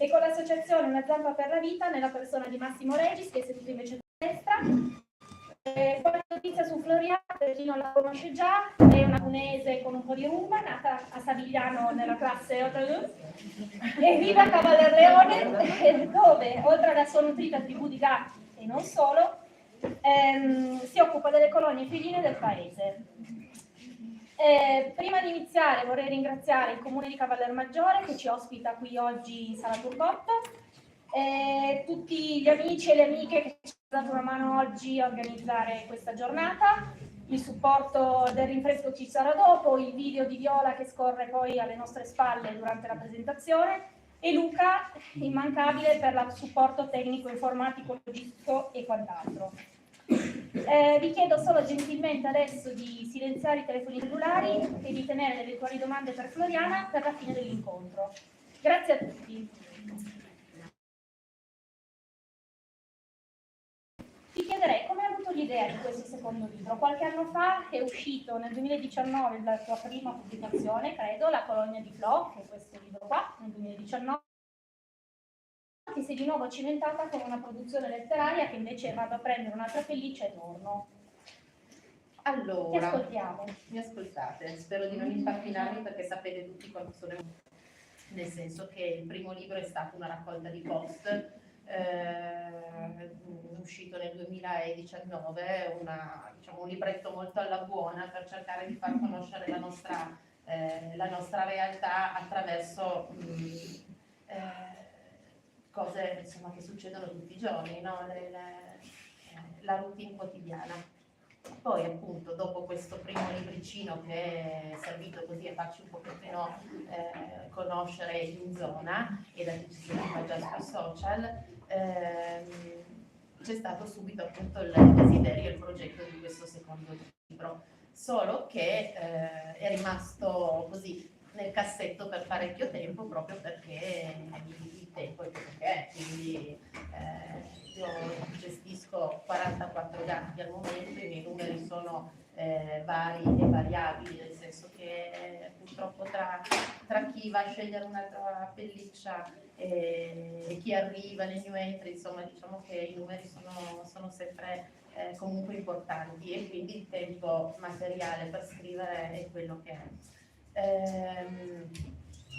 e con l'associazione Una Zampa per la Vita, nella persona di Massimo Regis, che è seduto invece a destra. Poi notizia su Floriana, per chi non la conosce già, è una tunese con un po' di rumba, nata a Savigliano nella classe 8 e vive a Cavallerleone, dove, oltre alla sua nutrita tribù di gatti e non solo, si occupa delle colonie feline del paese. Prima di iniziare vorrei ringraziare il Comune di Cavallermaggiore che ci ospita qui oggi in Sala Turcotto, tutti gli amici e le amiche che ci hanno dato una mano oggi a organizzare questa giornata, il supporto del rinfresco ci sarà dopo, il video di Viola che scorre poi alle nostre spalle durante la presentazione e Luca, immancabile per il supporto tecnico, informatico, logistico e quant'altro. Vi chiedo solo gentilmente adesso di silenziare i telefoni cellulari e di tenere le eventuali domande per Floriana per la fine dell'incontro. Grazie a tutti. Ti chiederei come hai avuto l'idea di questo secondo libro. Qualche anno fa è uscito, nel 2019, la tua prima pubblicazione, credo, La colonia di Flo, che è questo libro qua, nel 2019. Ti sei di nuovo cimentata con una produzione letteraria che invece vado a prendere un'altra pelliccia e torno. Allora, ti ascoltiamo. Mi ascoltate, spero di non impappinarmi perché sapete tutti quanto sono, nel senso che il primo libro è stato una raccolta di post uscito nel 2019, diciamo, un libretto molto alla buona per cercare di far conoscere la nostra realtà attraverso cose insomma, che succedono tutti i giorni, no? La routine quotidiana. Poi appunto dopo questo primo libricino che è servito così a farci un pochettino conoscere in zona e da chi ci si trova già sui social, c'è stato subito appunto il desiderio e il progetto di questo secondo libro, solo che è rimasto così nel cassetto per parecchio tempo proprio perché il tempo è quello che è, quindi io gestisco 44 gatti al momento, i miei numeri sono vari e variabili, nel senso che purtroppo tra chi va a scegliere un'altra pelliccia e chi arriva nei new entry, insomma diciamo che i numeri sono sempre comunque importanti e quindi il tempo materiale per scrivere è quello che è.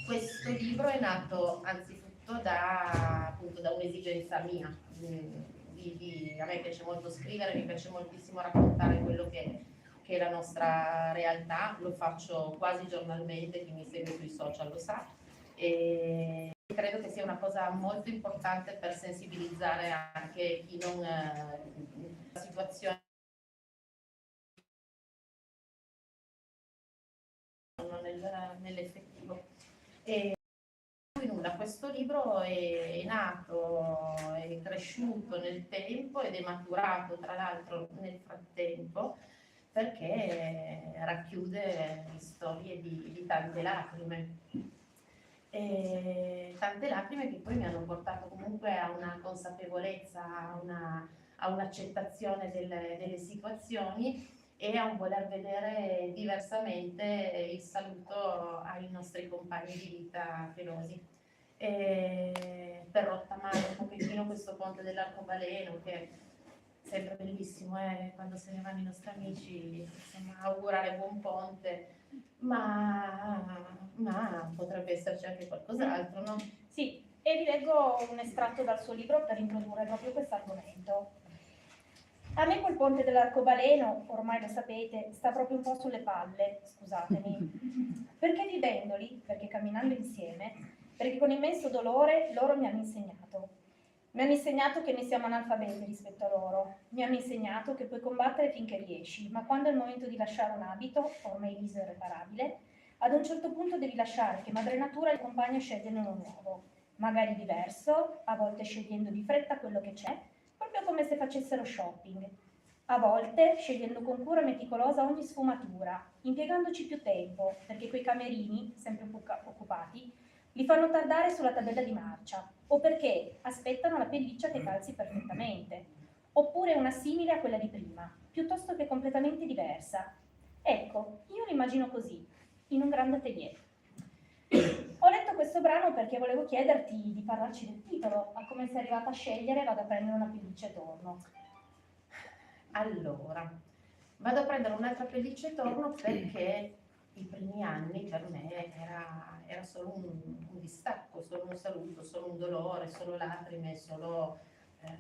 Questo libro è nato anzitutto da un'esigenza mia. A me piace molto scrivere, mi piace moltissimo raccontare quello che è la nostra realtà, lo faccio quasi giornalmente, chi mi segue sui social lo sa, e credo che sia una cosa molto importante per sensibilizzare anche chi non la situazione nell'effettivo. E nulla, questo libro è nato, è cresciuto nel tempo ed è maturato tra l'altro nel frattempo perché racchiude storie di tante lacrime. E tante lacrime che poi mi hanno portato comunque a una consapevolezza, a un'accettazione delle situazioni e a un voler vedere diversamente il saluto ai nostri compagni di vita pelosi. Per rottamare un pochettino questo ponte dell'arcobaleno che è sempre bellissimo quando se ne vanno i nostri amici, insomma, augurare buon ponte, ma potrebbe esserci anche qualcos'altro, no? Sì, e vi leggo un estratto dal suo libro per introdurre proprio questo argomento. A me quel ponte dell'arcobaleno, ormai lo sapete, sta proprio un po' sulle palle, scusatemi. Perché vivendoli, perché camminando insieme, perché con immenso dolore loro mi hanno insegnato. Mi hanno insegnato che noi siamo analfabeti rispetto a loro. Mi hanno insegnato che puoi combattere finché riesci, ma quando è il momento di lasciare un abito, ormai liso e irreparabile, ad un certo punto devi lasciare che madre natura e il compagno scegliano uno nuovo, magari diverso, a volte scegliendo di fretta quello che c'è, proprio come se facessero shopping. A volte scegliendo con cura meticolosa ogni sfumatura, impiegandoci più tempo, perché quei camerini, sempre occupati, li fanno tardare sulla tabella di marcia, o perché aspettano la pelliccia che calzi perfettamente, oppure una simile a quella di prima, piuttosto che completamente diversa. Ecco, io l'immagino così, in un grande atelier. Ho letto questo brano perché volevo chiederti di parlarci del titolo, a come sei arrivata a scegliere Vado a prendere una pelliccia e torno. Allora, vado a prendere un'altra pelliccia e torno perché i primi anni per me era solo un distacco, solo un saluto, solo un dolore, solo lacrime, solo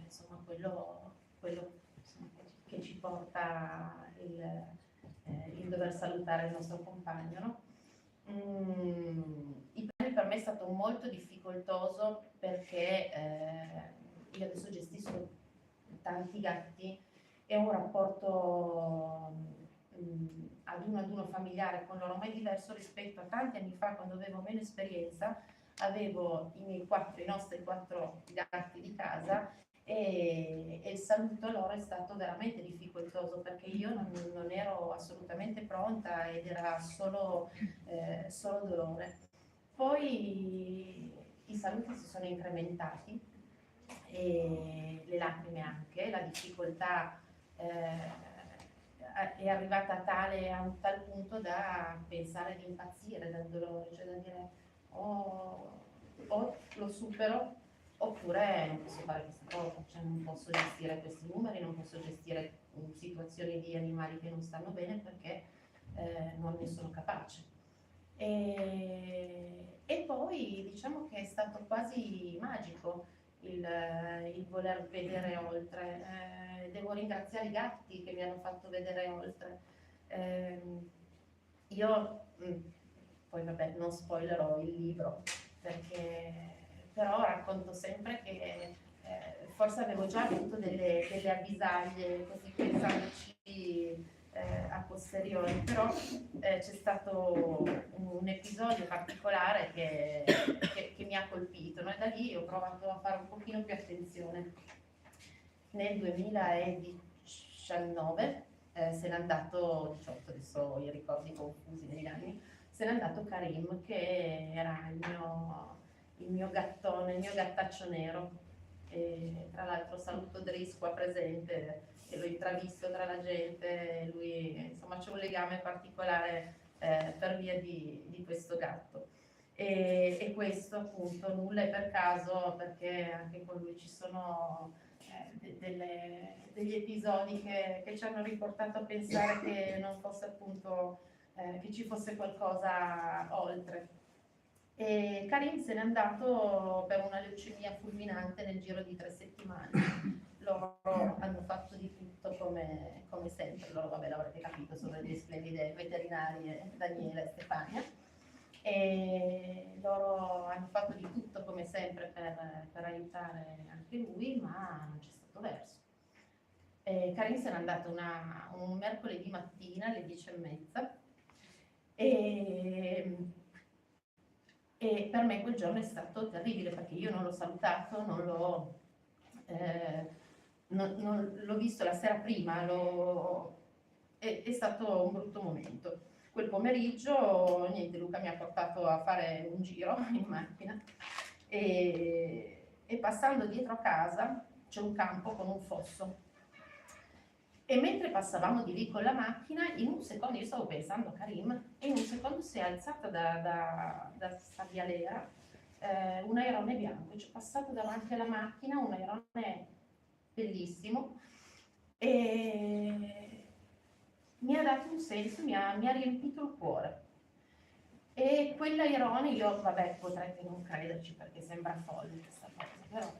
insomma quello insomma, che ci porta il dover salutare il nostro compagno, no? I primi per me è stato molto difficoltoso perché io adesso gestisco tanti gatti e ho un rapporto ad uno familiare con loro, ma è diverso rispetto a tanti anni fa quando avevo meno esperienza, avevo i nostri quattro gatti di casa e il saluto loro è stato veramente difficoltoso perché io non ero assolutamente pronta ed era solo dolore. Poi i saluti si sono incrementati e le lacrime anche, la difficoltà è arrivata a un tal punto da pensare di impazzire dal dolore, cioè da dire o lo supero oppure non posso fare questa cosa, cioè non posso gestire questi numeri, non posso gestire situazioni di animali che non stanno bene perché non ne sono capace. E poi diciamo che è stato quasi magico il voler vedere oltre. Devo ringraziare i gatti che mi hanno fatto vedere oltre. Io, poi vabbè, non spoilerò il libro, però racconto sempre che forse avevo già avuto delle avvisaglie, così pensandoci a posteriori, però c'è stato un episodio particolare che mi ha colpito, no? E da lì ho provato a fare un pochino più attenzione. Nel 2019 se n'è andato, 18, adesso i ricordi confusi negli anni, se n'è andato Karim, che era il mio gattone, il mio gattaccio nero. E tra l'altro saluto Dris qua presente, e l'ho intravisto tra la gente, lui, insomma c'è un legame particolare per via di questo gatto. E questo appunto nulla è per caso, perché anche con lui ci sono degli episodi che ci hanno riportato a pensare che non fosse appunto che ci fosse qualcosa oltre. E Karim se n'è andato per una leucemia fulminante nel giro di 3 settimane. Loro hanno fatto di tutto come sempre, loro vabbè l'avrete capito, sono delle splendide veterinarie, Daniela e Stefania, e loro hanno fatto di tutto come sempre per aiutare anche lui, ma non c'è stato verso. Karim se n'è andato un mercoledì mattina alle 10:30 e per me quel giorno è stato terribile perché io non l'ho salutato, non l'ho visto la sera prima, è stato un brutto momento. Quel pomeriggio, niente, Luca mi ha portato a fare un giro in macchina e passando dietro a casa c'è un campo con un fosso. E mentre passavamo di lì con la macchina, in un secondo, io stavo pensando a Karim, e in un secondo si è alzata da sabbialera un airone bianco, ci è passato davanti alla macchina un airone bellissimo e mi ha dato un senso, mi ha riempito il cuore. E quell'airone, io, vabbè, potrete non crederci perché sembra folle questa cosa, però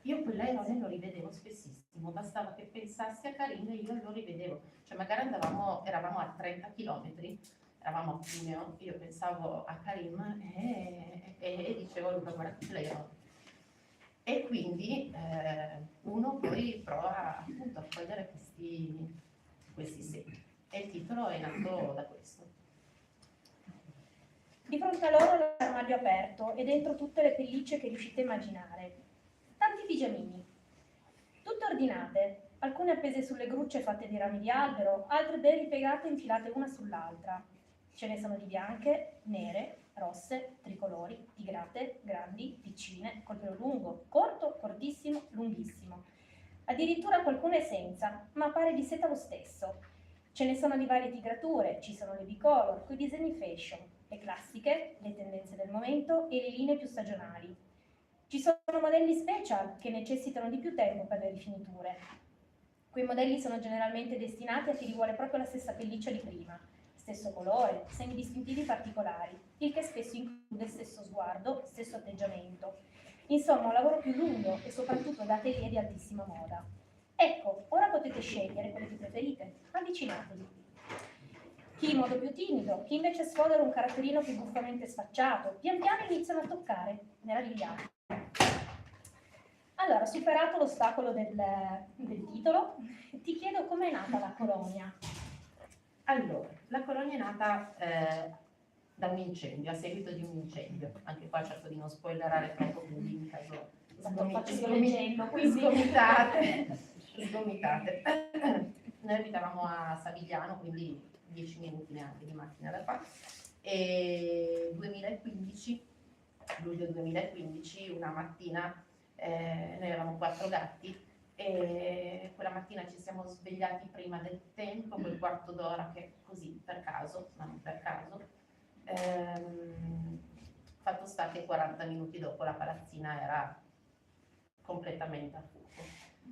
io quell'airone lo rivedevo spessissimo, bastava che pensassi a Karim e io lo rivedevo, cioè magari eravamo a 30 km, eravamo a Cuneo, io pensavo a Karim e dicevo Luca guarda quell'airone. E quindi uno poi prova appunto a cogliere questi segni e il titolo è nato da questo. Di fronte a loro l'armadio aperto e dentro tutte le pellicce che riuscite a immaginare. Tanti pigiamini, tutte ordinate, alcune appese sulle grucce fatte di rami di albero, altre ben ripiegate e infilate una sull'altra. Ce ne sono di bianche, nere, rosse, tricolori, tigrate, grandi, piccine, col pelo lungo, corto, cortissimo, lunghissimo. Addirittura qualcune senza, ma pare di seta lo stesso. Ce ne sono di varie tigrature, ci sono le bicolor, coi disegni fashion. le classiche, le tendenze del momento e le linee più stagionali. Ci sono modelli special che necessitano di più tempo per le rifiniture. Quei modelli sono generalmente destinati a chi vuole proprio la stessa pelliccia di prima, stesso colore, semi distintivi particolari, il che spesso include stesso sguardo, stesso atteggiamento. Insomma, un lavoro più lungo e soprattutto da atelier di altissima moda. Ecco, ora potete scegliere quelle che preferite, avvicinatevi. Chi in modo più timido, chi invece sfodera un caratterino più buffamente sfacciato, pian piano iniziano a toccare, meravigliati. Allora, superato l'ostacolo del titolo, ti chiedo com'è nata la colonia. Allora, la colonia è nata da un incendio, a seguito di un incendio. Anche qua cerco di non spoilerare troppo, quindi in caso sgomitate. Noi abitavamo a Savigliano, quindi 10 minuti neanche di macchina da qua. E 2015, luglio 2015, una mattina, noi avevamo 4 gatti e quella mattina ci siamo svegliati prima del tempo, quel quarto d'ora che così per caso, ma non per caso, fatto sta che 40 minuti dopo la palazzina era completamente a fuoco.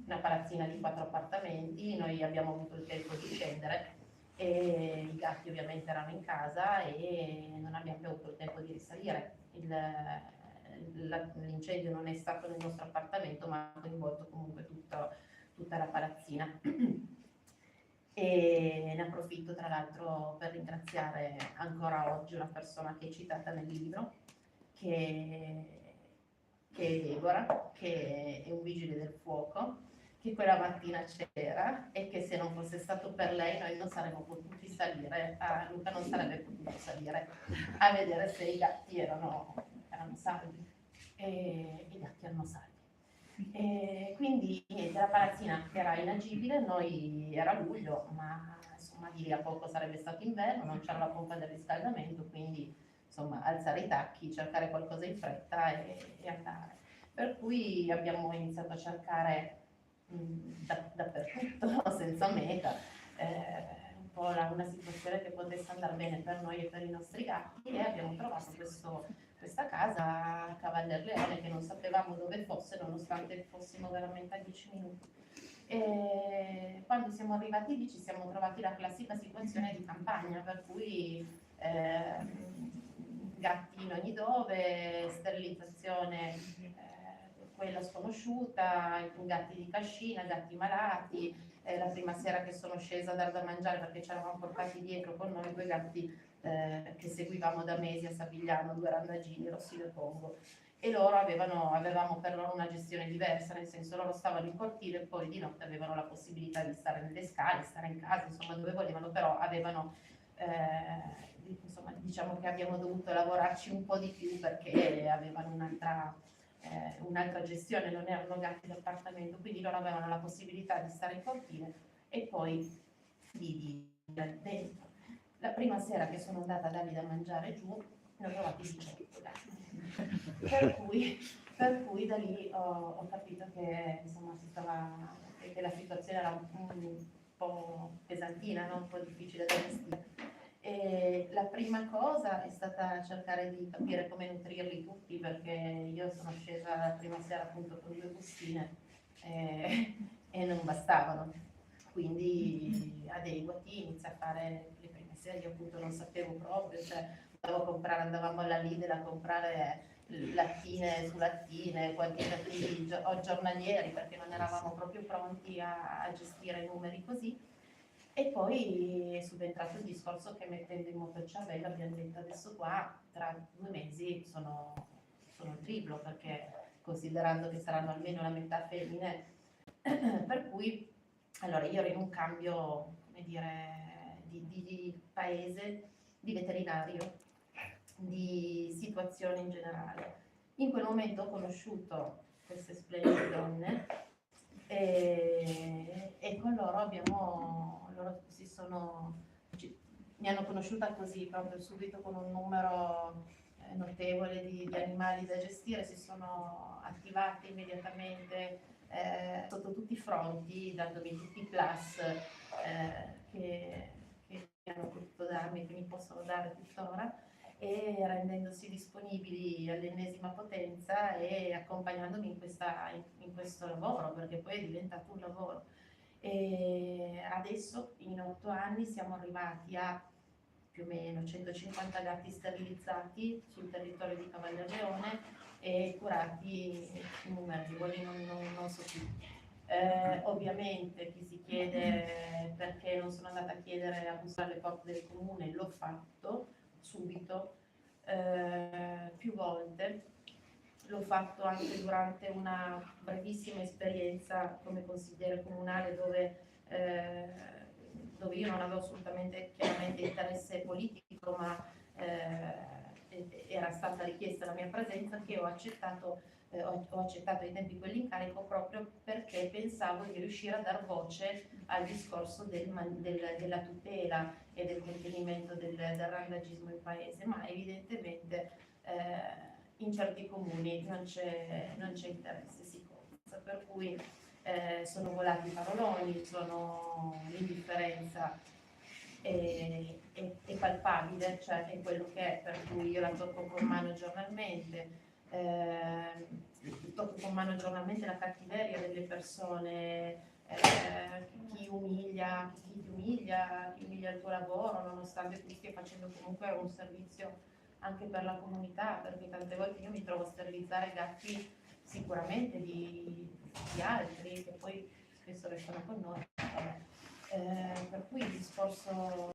Una palazzina di 4 appartamenti, noi abbiamo avuto il tempo di scendere e i gatti ovviamente erano in casa e non abbiamo più avuto il tempo di risalire. L'incendio non è stato nel nostro appartamento ma ha coinvolto comunque tutta la palazzina. E ne approfitto tra l'altro per ringraziare ancora oggi una persona che è citata nel libro, che è Deborah, che è un vigile del fuoco, che quella mattina c'era e che se non fosse stato per lei noi non saremmo potuti salire, Luca non sarebbe potuto salire a vedere se i gatti erano salvi. E i gatti erano salvi. E quindi niente, la palazzina era inagibile, noi era luglio, ma insomma di lì a poco sarebbe stato inverno, non c'era la pompa del riscaldamento, quindi insomma alzare i tacchi, cercare qualcosa in fretta e andare. Per cui abbiamo iniziato a cercare dappertutto, senza meta, un po' una situazione che potesse andare bene per noi e per i nostri gatti e abbiamo trovato questa casa a Cavallerleone che non sapevamo dove fosse nonostante fossimo veramente a 10 minuti. E quando siamo arrivati lì ci siamo trovati la classica situazione di campagna per cui gatti in ogni dove, sterilizzazione quella sconosciuta, gatti di cascina, gatti malati. La prima sera che sono scesa a dar da mangiare perché ci eravamo portati dietro con noi 2 gatti che seguivamo da mesi a Savigliano, 2 randaggini rossi del Congo, e loro avevamo per loro una gestione diversa, nel senso loro stavano in cortile e poi di notte avevano la possibilità di stare nelle scale, stare in casa, insomma dove volevano, però avevano insomma diciamo che abbiamo dovuto lavorarci un po' di più perché avevano un'altra gestione, non erano gatti d'appartamento, quindi loro avevano la possibilità di stare in cortile e poi di dentro. La prima sera che sono andata a dargli da mangiare giù, ne ho trovati 18 gatti. Per cui da lì ho capito che insomma che la situazione era un po' pesantina, no? Un po' difficile da gestire. E la prima cosa è stata cercare di capire come nutrirli tutti, perché io sono scesa la prima sera appunto con 2 bustine e non bastavano. Quindi adeguati, inizia a fare le prime sere, io appunto non sapevo proprio, cioè andavamo alla Lidl a comprare lattine su lattine, quantitativi giornalieri, perché non eravamo proprio pronti a gestire numeri così. E poi è subentrato il discorso che mettendo in moto il cervello abbiamo detto adesso qua tra 2 mesi sono il triplo, perché considerando che saranno almeno la metà femmine, per cui allora io ero in un cambio, come dire, di paese, di veterinario, di situazione in generale. In quel momento ho conosciuto queste splendide donne e con loro mi hanno conosciuta così proprio subito con un numero notevole di animali da gestire, si sono attivati immediatamente sotto tutti i fronti, dandomi tutti i plus che hanno potuto darmi, che mi possono dare tuttora. e rendendosi disponibili all'ennesima potenza e accompagnandomi in questo lavoro, perché poi è diventato un lavoro. E adesso in 8 anni siamo arrivati a più o meno 150 gatti sterilizzati sul territorio di Cavallerleone e curati innumerevoli, non so più. Ovviamente chi si chiede perché non sono andata a chiedere a bussare alle porte del comune, l'ho fatto subito, più volte. L'ho fatto anche durante una brevissima esperienza come consigliere comunale dove io non avevo assolutamente chiaramente interesse politico, ma era stata richiesta la mia presenza, che ho accettato ai tempi quell'incarico proprio perché pensavo di riuscire a dar voce al discorso della tutela e del contenimento del randagismo in paese, ma evidentemente in certi comuni non c'è interesse, si conta, per cui sono volati i paroloni, l'indifferenza è palpabile, cioè è quello che è, per cui io la tocco con mano giornalmente, tocco con mano giornalmente la cattiveria delle persone, chi ti umilia il tuo lavoro, nonostante tu stia facendo comunque un servizio anche per la comunità, perché tante volte io mi trovo a sterilizzare gatti sicuramente di altri che poi spesso restano con noi. Per cui il discorso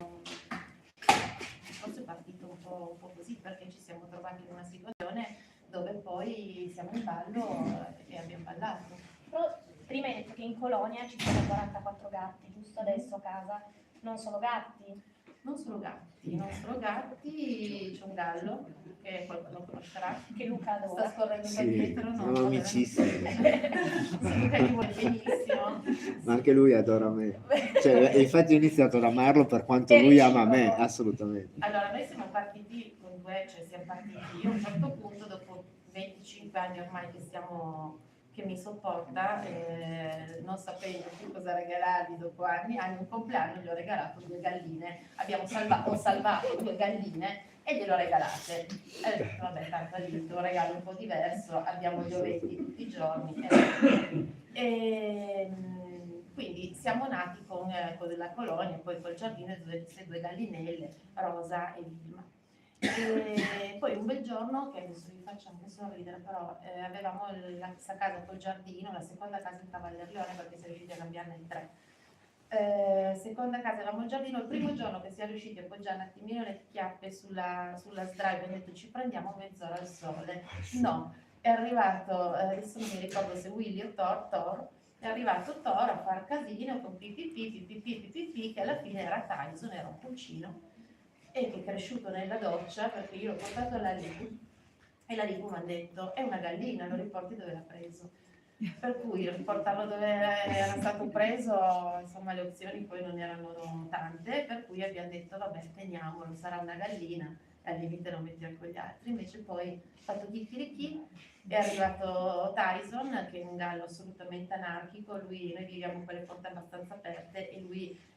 è partito un po' così, perché ci siamo trovati in una situazione dove poi siamo in ballo e abbiamo ballato. Però prima hai detto che in colonia ci sono 44 gatti, giusto adesso a casa? Non solo gatti? Non solo gatti, c'è un gallo che qualcuno conoscerà, Che Luca adora. sta scorrendo qua Sì, dietro, siamo amicissimi. Sì, Luca gli vuole benissimo. Ma anche lui adora me. Cioè, infatti ho iniziato ad amarlo per quanto lui ama me, assolutamente. Allora, noi siamo partiti con siamo partiti io a un certo punto, dopo 25 anni ormai che mi sopporta, non sapendo più cosa regalargli dopo anni, un compleanno gli ho regalato 2 galline, ho salvato 2 galline e glielo regalate. Vabbè, tanto lì un regalo un po' diverso, abbiamo gli ovetti tutti i giorni. Quindi siamo nati con la colonia, poi col giardino e queste 2 gallinelle, Rosa e Vilma. E poi un bel giorno, che adesso vi faccio nessuno ridere, però avevamo questa casa col giardino, la seconda casa in Cavallerleone, perché si è riusciti a cambiarne 3. Seconda casa, avevamo il giardino, il primo giorno che siamo riusciti a appoggiare un attimino le chiappe sulla sdraio, abbiamo detto ci prendiamo mezz'ora al sole. No, è arrivato, adesso non mi ricordo se Willy o Thor, è arrivato Thor a far casino con pipì, che alla fine era Tyson, era un pulcino, e che è cresciuto nella doccia, perché io l'ho portato alla Ligu e la Ligu mi ha detto è una gallina, lo riporti dove l'ha preso. Per cui riportarlo dove era stato preso, insomma le opzioni poi non erano tante, per cui abbiamo detto vabbè teniamolo, sarà una gallina e al limite lo mettiamo con gli altri. Invece poi fatto chicchirichì, è arrivato Tyson, che è un gallo assolutamente anarchico, noi viviamo con le porte abbastanza aperte e lui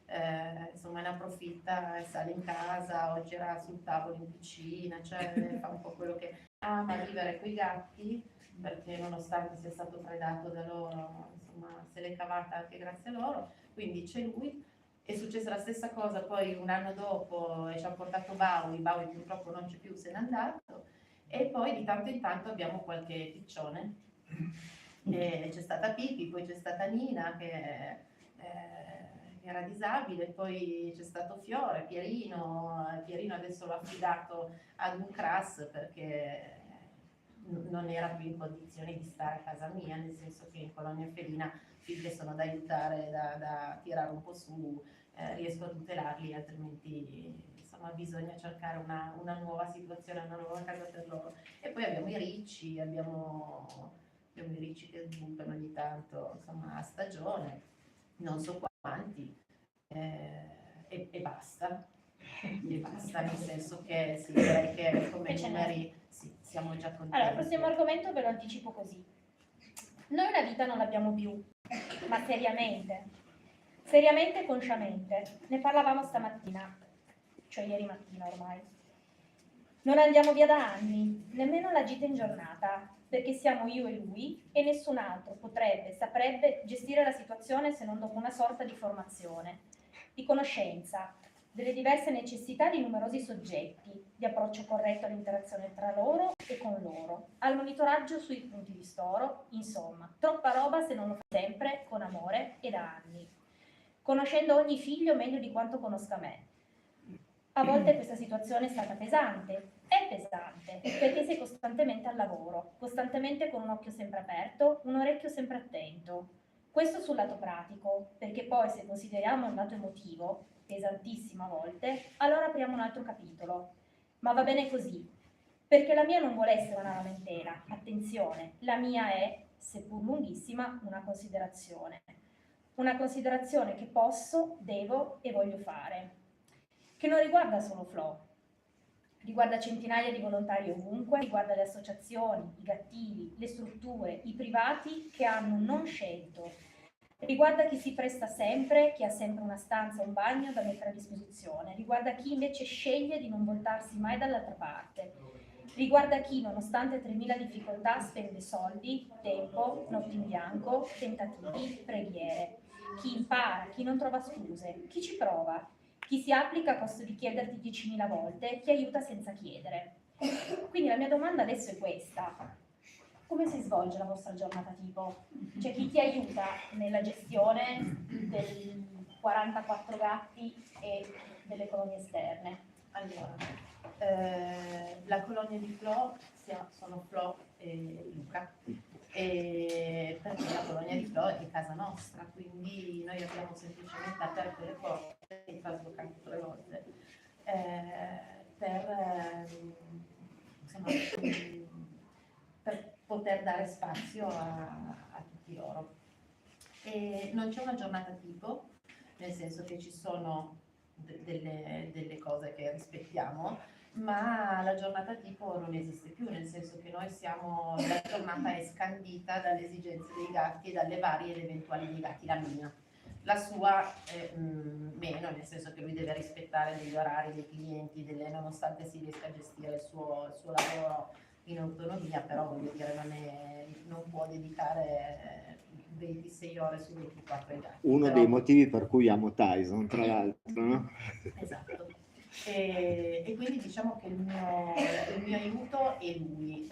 insomma ne approfitta, sale in casa, oggi era sul tavolo in cucina, cioè fa un po' quello che ama, vivere con i gatti, perché nonostante sia stato predato da loro, insomma se l'è cavata anche grazie a loro, quindi c'è lui. È successa la stessa cosa poi un anno dopo e ci ha portato Bowie purtroppo non c'è più, se n'è andato, e poi di tanto in tanto abbiamo qualche piccione. C'è stata Pippi, poi c'è stata Nina che era disabile, poi c'è stato Fiore, Pierino adesso l'ho affidato ad un CRAS perché non era più in condizioni di stare a casa mia, nel senso che in colonia felina figlie sono da aiutare, da tirare un po' su, riesco a tutelarli, altrimenti insomma bisogna cercare una nuova situazione, una nuova casa per loro. E poi abbiamo i ricci, abbiamo i ricci che sbucano ogni tanto, insomma a stagione, non so quanti, e basta. E basta, nel senso che sì, direi che come numeri sì, siamo già contenti. Allora, il prossimo argomento ve lo anticipo così. Noi una vita non l'abbiamo più, ma seriamente e consciamente. Ne parlavamo stamattina, cioè ieri mattina ormai. Non andiamo via da anni, nemmeno la gita in giornata, perché siamo io e lui e nessun altro potrebbe, saprebbe gestire la situazione se non dopo una sorta di formazione, di conoscenza, delle diverse necessità di numerosi soggetti, di approccio corretto all'interazione tra loro e con loro, al monitoraggio sui punti di storo, insomma, troppa roba se non lo fa sempre, con amore e da anni, conoscendo ogni figlio meglio di quanto conosca me. A volte questa situazione è stata pesante, è pesante, perché sei costantemente al lavoro, costantemente con un occhio sempre aperto, un orecchio sempre attento. Questo sul lato pratico, perché poi se consideriamo un lato emotivo, pesantissimo a volte, allora apriamo un altro capitolo. Ma va bene così, perché la mia non vuole essere una lamentela, attenzione, la mia è, seppur lunghissima, una considerazione. Una considerazione che posso, devo e voglio fare, che non riguarda solo Flo, riguarda centinaia di volontari ovunque, riguarda le associazioni, i gattivi, le strutture, i privati che hanno non scelto, riguarda chi si presta sempre, chi ha sempre una stanza o un bagno da mettere a disposizione, riguarda chi invece sceglie di non voltarsi mai dall'altra parte, riguarda chi nonostante 3.000 difficoltà spende soldi, tempo, notti in bianco, tentativi, preghiere, chi impara, chi non trova scuse, chi ci prova, chi si applica a costo di chiederti 10.000 volte, chi aiuta senza chiedere. Quindi la mia domanda adesso è questa: come si svolge la vostra giornata tipo? Cioè, chi ti aiuta nella gestione dei 44 gatti e delle colonie esterne? Allora, la colonia di Flo sono Flo e Luca, e perché la colonia di Flo è casa nostra, quindi noi abbiamo semplicemente aperto le porte e traslocato 3 volte insomma, per poter dare spazio a tutti loro. E non c'è una giornata tipo, nel senso che ci sono delle cose che rispettiamo, ma la giornata tipo non esiste più, nel senso che la giornata è scandita dalle esigenze dei gatti e dalle varie ed eventuali dei gatti, la mia. La sua meno, nel senso che lui deve rispettare degli orari dei clienti, nonostante si riesca a gestire il suo lavoro in autonomia, però voglio dire, non può dedicare 26 ore su 24 ai gatti. Uno però... dei motivi per cui amo Tyson, tra l'altro, no? Esatto. E quindi diciamo che il mio aiuto è lui,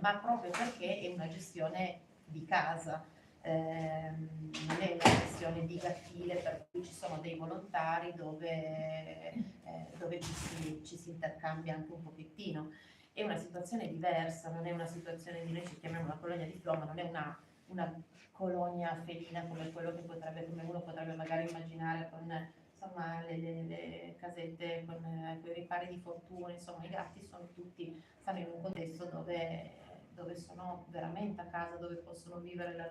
ma proprio perché è una gestione di casa, non è una gestione di gattile, per cui ci sono dei volontari dove ci si intercambia anche un pochettino. È una situazione diversa, non è una situazione di, noi ci chiamiamo una colonia di Flo, ma non è una colonia felina come uno potrebbe magari immaginare con insomma le casette con i ripari di fortuna. Insomma, i gatti stanno in un contesto dove sono veramente a casa, dove possono vivere la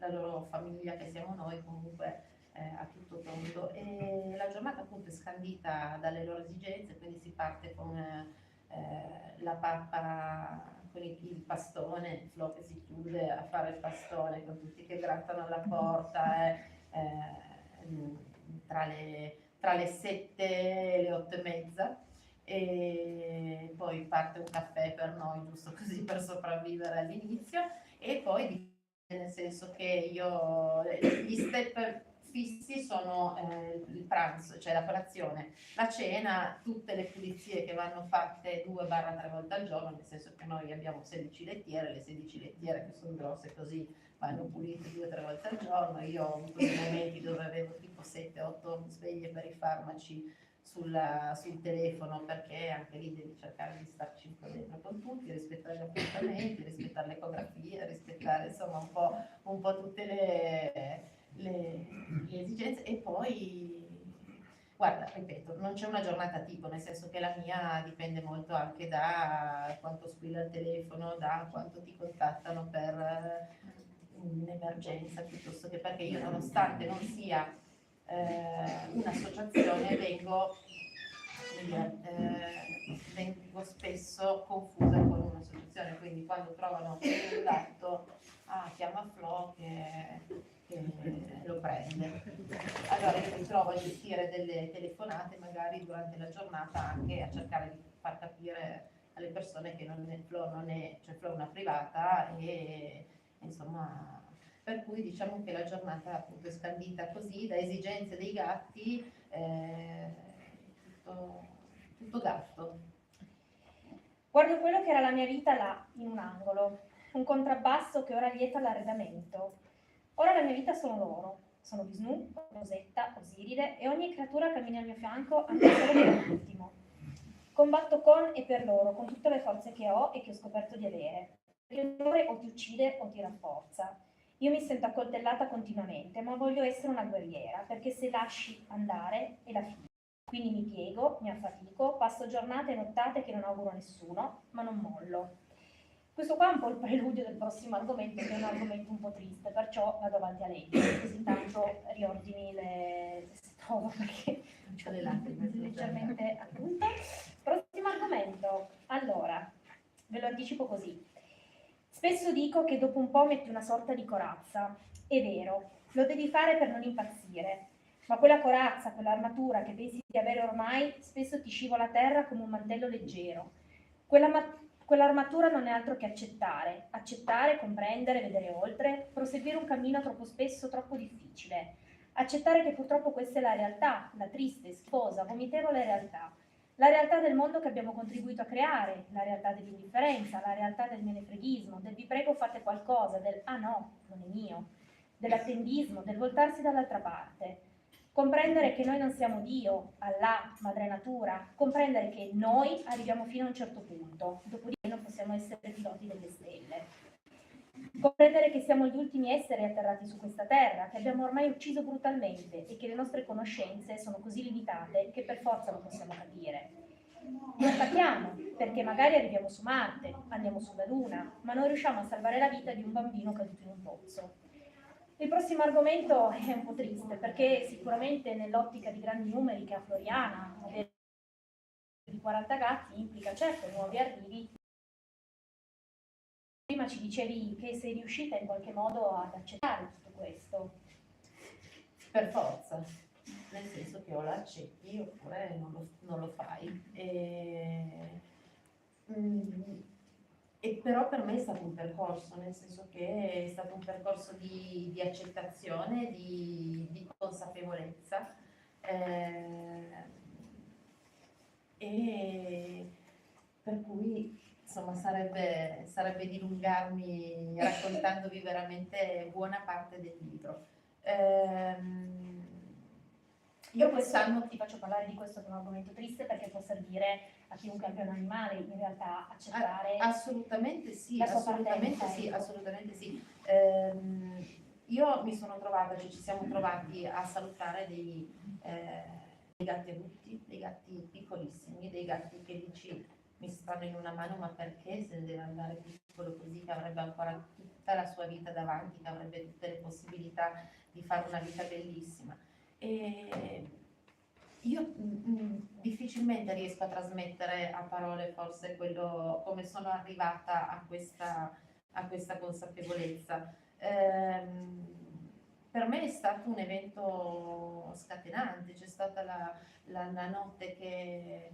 loro famiglia, che siamo noi comunque, a tutto tondo. E la giornata appunto è scandita dalle loro esigenze, quindi si parte con la pappa, con il pastone, Flo che si chiude a fare il pastone con tutti che grattano alla porta, tra le 7 e le 8 e mezza, e poi parte un caffè per noi, giusto così per sopravvivere all'inizio, e poi nel senso che gli step fissi sono il pranzo, cioè la colazione, la cena, tutte le pulizie che vanno fatte 2-3 volte al giorno, nel senso che noi abbiamo 16 lettiere, le 16 lettiere che sono grosse così vanno pulite 2-3 volte al giorno. Io ho avuto dei momenti dove avevo tipo 7-8 sveglie per i farmaci sul telefono, perché anche lì devi cercare di starci un po' dentro con tutti, rispettare gli appuntamenti, rispettare le ecografie, rispettare insomma un po' tutte le esigenze. E poi, guarda, ripeto, non c'è una giornata tipo, nel senso che la mia dipende molto anche da quanto squilla il telefono, da quanto ti contattano per un'emergenza, piuttosto che, perché io, nonostante non sia un'associazione, vengo spesso confusa con un'associazione, quindi quando trovano un gatto, chiama Flo che lo prende. Allora io mi trovo a gestire delle telefonate magari durante la giornata, anche a cercare di far capire alle persone che Flo non è, cioè Flo è una privata, e insomma, per cui diciamo che la giornata appunto è scandita così da esigenze dei gatti, tutto gatto. Guardo quello che era la mia vita là, in un angolo, un contrabbasso che ora lieta l'arredamento. Ora la mia vita sono loro. Sono Visnù, Rosetta, Osiride e ogni creatura che cammina al mio fianco anche solo per un attimo. Combatto con e per loro, con tutte le forze che ho e che ho scoperto di avere. Il dolore o ti uccide o ti rafforza. Io mi sento accoltellata continuamente, ma voglio essere una guerriera, perché se lasci andare è la fine. Quindi mi piego, mi affatico, passo giornate e nottate che non auguro a nessuno, ma non mollo. Questo qua è un po' il preludio del prossimo argomento, che è un argomento un po' triste, perciò vado avanti a leggere, così intanto riordini le trovo perché C'ho le lacrime. leggermente appunto. Prossimo argomento. Allora, ve lo anticipo così. Spesso dico che dopo un po' metti una sorta di corazza. È vero, lo devi fare per non impazzire, ma quella corazza, quell'armatura che pensi di avere ormai, spesso ti scivola a terra come un mantello leggero. Quell'armatura non è altro che accettare, comprendere, vedere oltre, proseguire un cammino troppo spesso troppo difficile. Accettare che purtroppo questa è la realtà, la triste, schifosa, vomitevole realtà. La realtà del mondo che abbiamo contribuito a creare, la realtà dell'indifferenza, la realtà del menefreghismo, del vi prego fate qualcosa, del ah no, non è mio, dell'attendismo, del voltarsi dall'altra parte. Comprendere che noi non siamo Dio, Allah, Madre Natura, comprendere che noi arriviamo fino a un certo punto, dopodiché non possiamo essere piloti delle stelle. Comprendere che siamo gli ultimi esseri atterrati su questa terra, che abbiamo ormai ucciso brutalmente e che le nostre conoscenze sono così limitate che per forza lo possiamo capire. Non capiamo, perché magari arriviamo su Marte, andiamo sulla Luna, ma non riusciamo a salvare la vita di un bambino caduto in un pozzo. Il prossimo argomento è un po' triste, perché sicuramente nell'ottica di grandi numeri che ha Floriana, avere di 40 gatti implica certo nuovi arrivi. Prima ci dicevi che sei riuscita in qualche modo ad accettare tutto questo. Per forza, nel senso che o la accetti oppure non lo fai. E però per me è stato un percorso, nel senso che è stato un percorso di accettazione, di consapevolezza, e per cui insomma sarebbe dilungarmi raccontandovi veramente buona parte del libro. Io quest'anno ti faccio parlare di questo che è un argomento triste, perché può servire a chiunque abbia un animale in realtà accettare assolutamente sì, la sua assolutamente partenza, sì, ecco. assolutamente sì. Io mi sono trovata, ci siamo trovati a salutare dei gatti adulti, dei gatti piccolissimi, dei gatti che dici mi stanno in una mano, ma perché se ne deve andare piccolo così, che avrebbe ancora tutta la sua vita davanti, che avrebbe tutte le possibilità di fare una vita bellissima. E io difficilmente riesco a trasmettere a parole forse quello, come sono arrivata a questa consapevolezza. Per me è stato un evento scatenante, c'è stata la notte che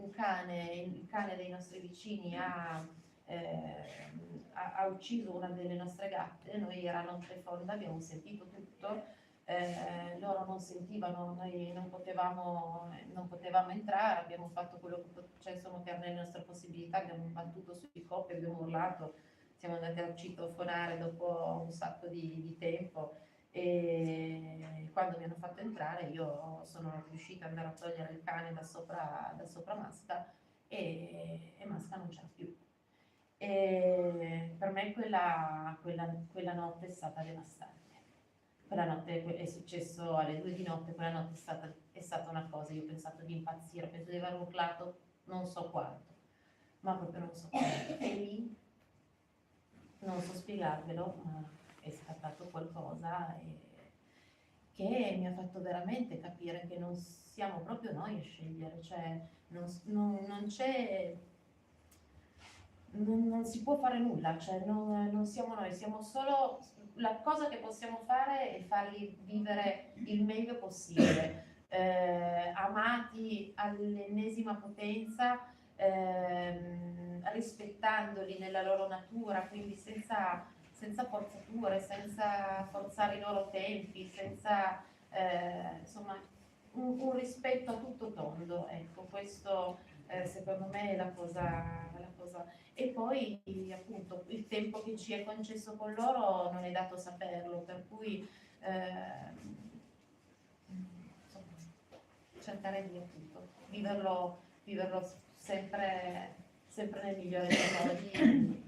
il cane dei nostri vicini ha ucciso una delle nostre gatte. Noi era notte fonda, abbiamo sentito tutto. Loro non sentivano, noi non potevamo entrare, abbiamo fatto quello che insomma, che era nelle nostre possibilità, abbiamo battuto sui coppi, abbiamo urlato, siamo andati a citofonare dopo un sacco di tempo, e quando mi hanno fatto entrare io sono riuscita ad andare a togliere il cane da sopra Masca, e Masca non c'era più. E per me quella notte è stata devastante. Quella notte è successo alle 2 di notte, quella notte è stata una cosa, io ho pensato di impazzire, penso di aver urlato non so quanto, ma proprio non so quanto. E lì, non so spiegarvelo, ma è scattato qualcosa che mi ha fatto veramente capire che non siamo proprio noi a scegliere, cioè non c'è... Non si può fare nulla, cioè non siamo noi, siamo solo la cosa che possiamo fare è farli vivere il meglio possibile, amati all'ennesima potenza, rispettandoli nella loro natura, quindi senza forzature, senza forzare i loro tempi, senza insomma un rispetto a tutto tondo. Ecco, questo secondo me è la cosa. E poi appunto il tempo che ci è concesso con loro non è dato saperlo, per cui insomma, cercare di appunto viverlo sempre nel migliore dei modi,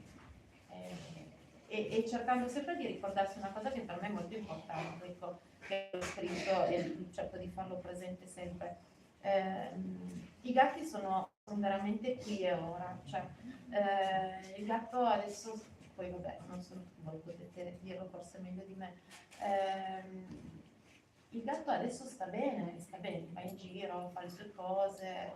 e cercando sempre di ricordarsi una cosa che per me è molto importante, ecco, che ho scritto e cerco di farlo presente sempre. I gatti sono veramente qui e ora, cioè il gatto adesso, poi vabbè, non so, voi potete dirlo forse meglio di me, il gatto adesso sta bene, va in giro, fa le sue cose,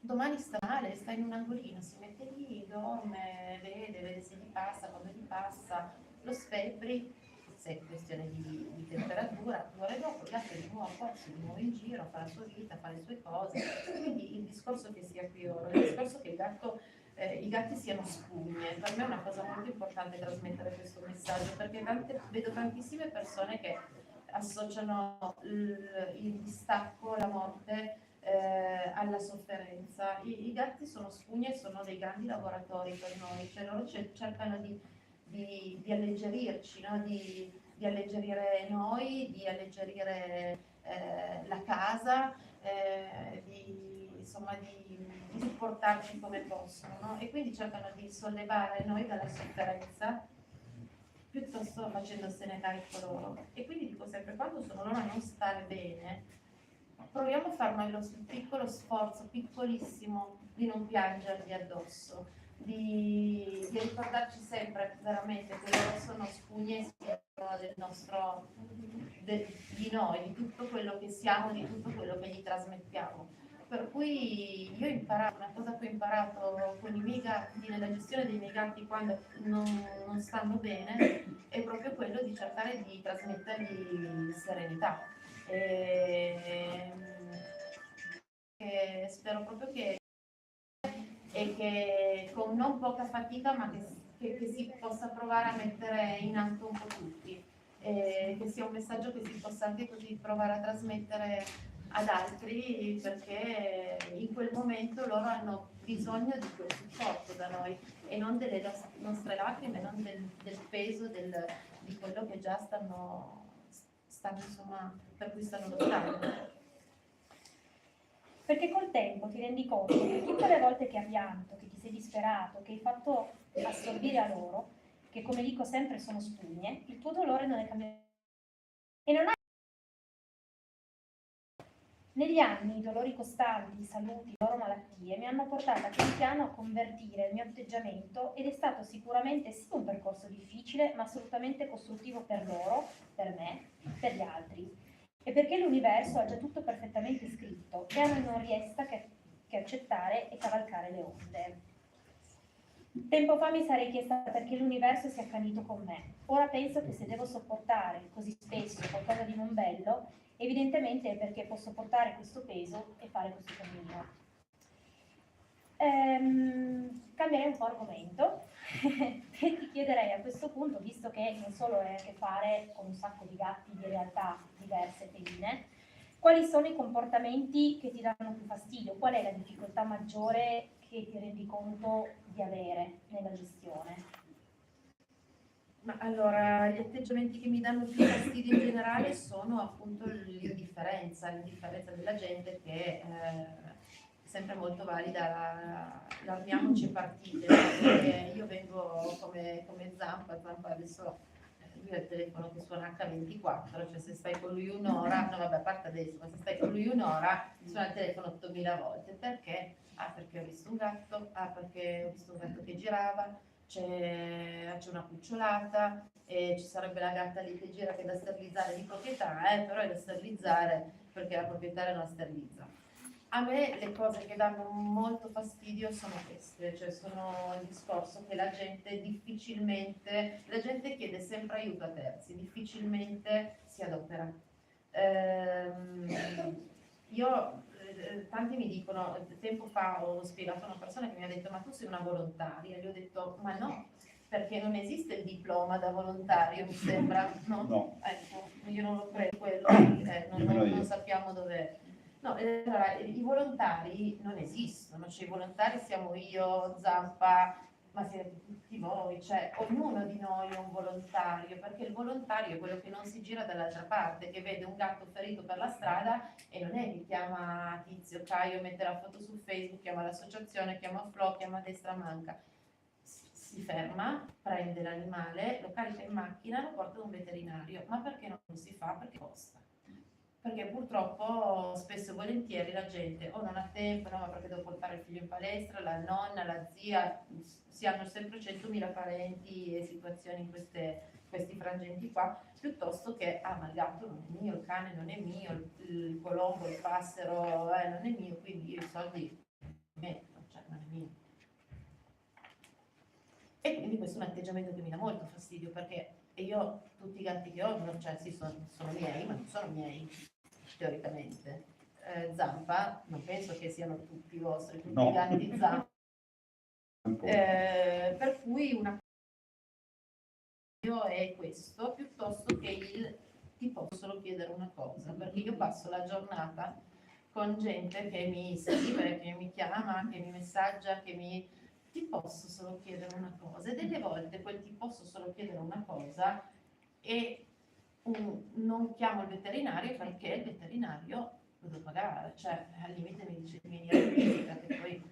domani sta male, sta in un angolino, si mette lì, dorme, vede se gli passa, quando gli passa, lo sfebri, se è questione di temperatura, 2 ore dopo il gatto è di nuovo in giro, fa la sua vita, fa le sue cose. Quindi il discorso che sia qui ora, il discorso che i gatti siano spugne, per me è una cosa molto importante trasmettere questo messaggio, perché vedo tantissime persone che associano il distacco, la morte alla sofferenza. I gatti sono spugne e sono dei grandi lavoratori per noi, cioè loro cercano di alleggerirci, no? di alleggerire noi, di alleggerire la casa, insomma di supportarci come possono, no? E quindi cercano di sollevare noi dalla sofferenza piuttosto facendosene carico loro. E quindi dico sempre, quando sono loro a non stare bene, proviamo a fare noi lo piccolo sforzo, piccolissimo, di non piangergli addosso, di ricordarci sempre veramente che loro sono spugne del nostro, di noi, di tutto quello che siamo, di tutto quello che gli trasmettiamo. Per cui io ho imparato, una cosa che ho imparato con i miei gatti, nella gestione dei miei gatti quando non stanno bene, è proprio quello di cercare di trasmettergli serenità. E spero proprio che con non poca fatica, ma che si possa provare a mettere in atto un po' tutti, che sia un messaggio che si possa anche così provare a trasmettere ad altri, perché in quel momento loro hanno bisogno di quel supporto da noi e non delle nostre lacrime, non del peso di quello che già stanno insomma, per cui stanno lottando. Perché col tempo ti rendi conto che tutte le volte che hai pianto, che ti sei disperato, che hai fatto assorbire a loro, che come dico sempre sono spugne, il tuo dolore non è cambiato. E non hai. Negli anni i dolori costanti, i saluti, le loro malattie mi hanno portato pian piano a convertire il mio atteggiamento ed è stato sicuramente sì un percorso difficile, ma assolutamente costruttivo per loro, per me, per gli altri. E perché l'universo ha già tutto perfettamente scritto e a noi non resta che accettare e cavalcare le onde. Tempo fa mi sarei chiesta perché l'universo si è accanito con me. Ora penso che se devo sopportare così spesso qualcosa di non bello, evidentemente è perché posso portare questo peso e fare questo cammino. Cambierei un po' argomento e ti chiederei a questo punto, visto che non solo hai a che fare con un sacco di gatti di realtà diverse felline, quali sono i comportamenti che ti danno più fastidio? Qual è la difficoltà maggiore che ti rendi conto di avere nella gestione? Ma allora, gli atteggiamenti che mi danno più fastidio in generale sono appunto l'indifferenza della gente che è sempre molto valida, l'armiamoci e partite, perché io vengo come Zampa adesso lui ha il telefono che suona H24, cioè se stai con lui un'ora, no vabbè a parte adesso, ma se stai con lui un'ora suona il telefono 8000 volte, perché? Perché ho visto un gatto, perché ho visto un gatto che girava, c'è una cucciolata e ci sarebbe la gatta lì che gira che è da sterilizzare di proprietà, però è da sterilizzare perché la proprietaria non la sterilizza. A me le cose che danno molto fastidio sono queste, cioè sono il discorso che la gente difficilmente, la gente chiede sempre aiuto a terzi, difficilmente si adopera. Tanti mi dicono, tempo fa ho spiegato a una persona che mi ha detto ma tu sei una volontaria, gli ho detto ma no, perché non esiste il diploma da volontario, mi sembra, no? No. Ecco, io non lo credo quello, Nemmeno io. non sappiamo dov'è. No, allora, i volontari non esistono, cioè i volontari siamo io, Zampa, ma siete tutti voi, cioè ognuno di noi è un volontario, perché il volontario è quello che non si gira dall'altra parte, che vede un gatto ferito per la strada e non è che chiama Tizio, Caio, mette la foto su Facebook, chiama l'associazione, chiama Flo, chiama Destra Manca. Si ferma, prende l'animale, lo carica in macchina, lo porta da un veterinario. Ma perché non si fa? Perché costa. Perché purtroppo spesso e volentieri la gente o non ha tempo, no, ma perché devo portare il figlio in palestra, la nonna, la zia, si hanno sempre 100.000 parenti e situazioni in questi frangenti qua, piuttosto che, ah ma il gatto non è mio, il cane non è mio, il colombo, il passero non è mio, quindi io i soldi metto, cioè non è mio. E quindi questo è un atteggiamento che mi dà molto fastidio, perché io tutti i gatti che ho, cioè sì, sono miei, ma non sono miei, teoricamente. Zampa, non penso che siano tutti vostri, tutti No. i gatti di Zampa. Per cui una cosa è questo, piuttosto che il ti posso solo chiedere una cosa, perché io passo la giornata con gente che mi scrive, che mi chiama, che mi messaggia, che mi ti posso solo chiedere una cosa, e delle volte quel ti posso solo chiedere una cosa e non chiamo il veterinario perché il veterinario lo devo pagare, cioè al limite mi dice di venire a clinica, che poi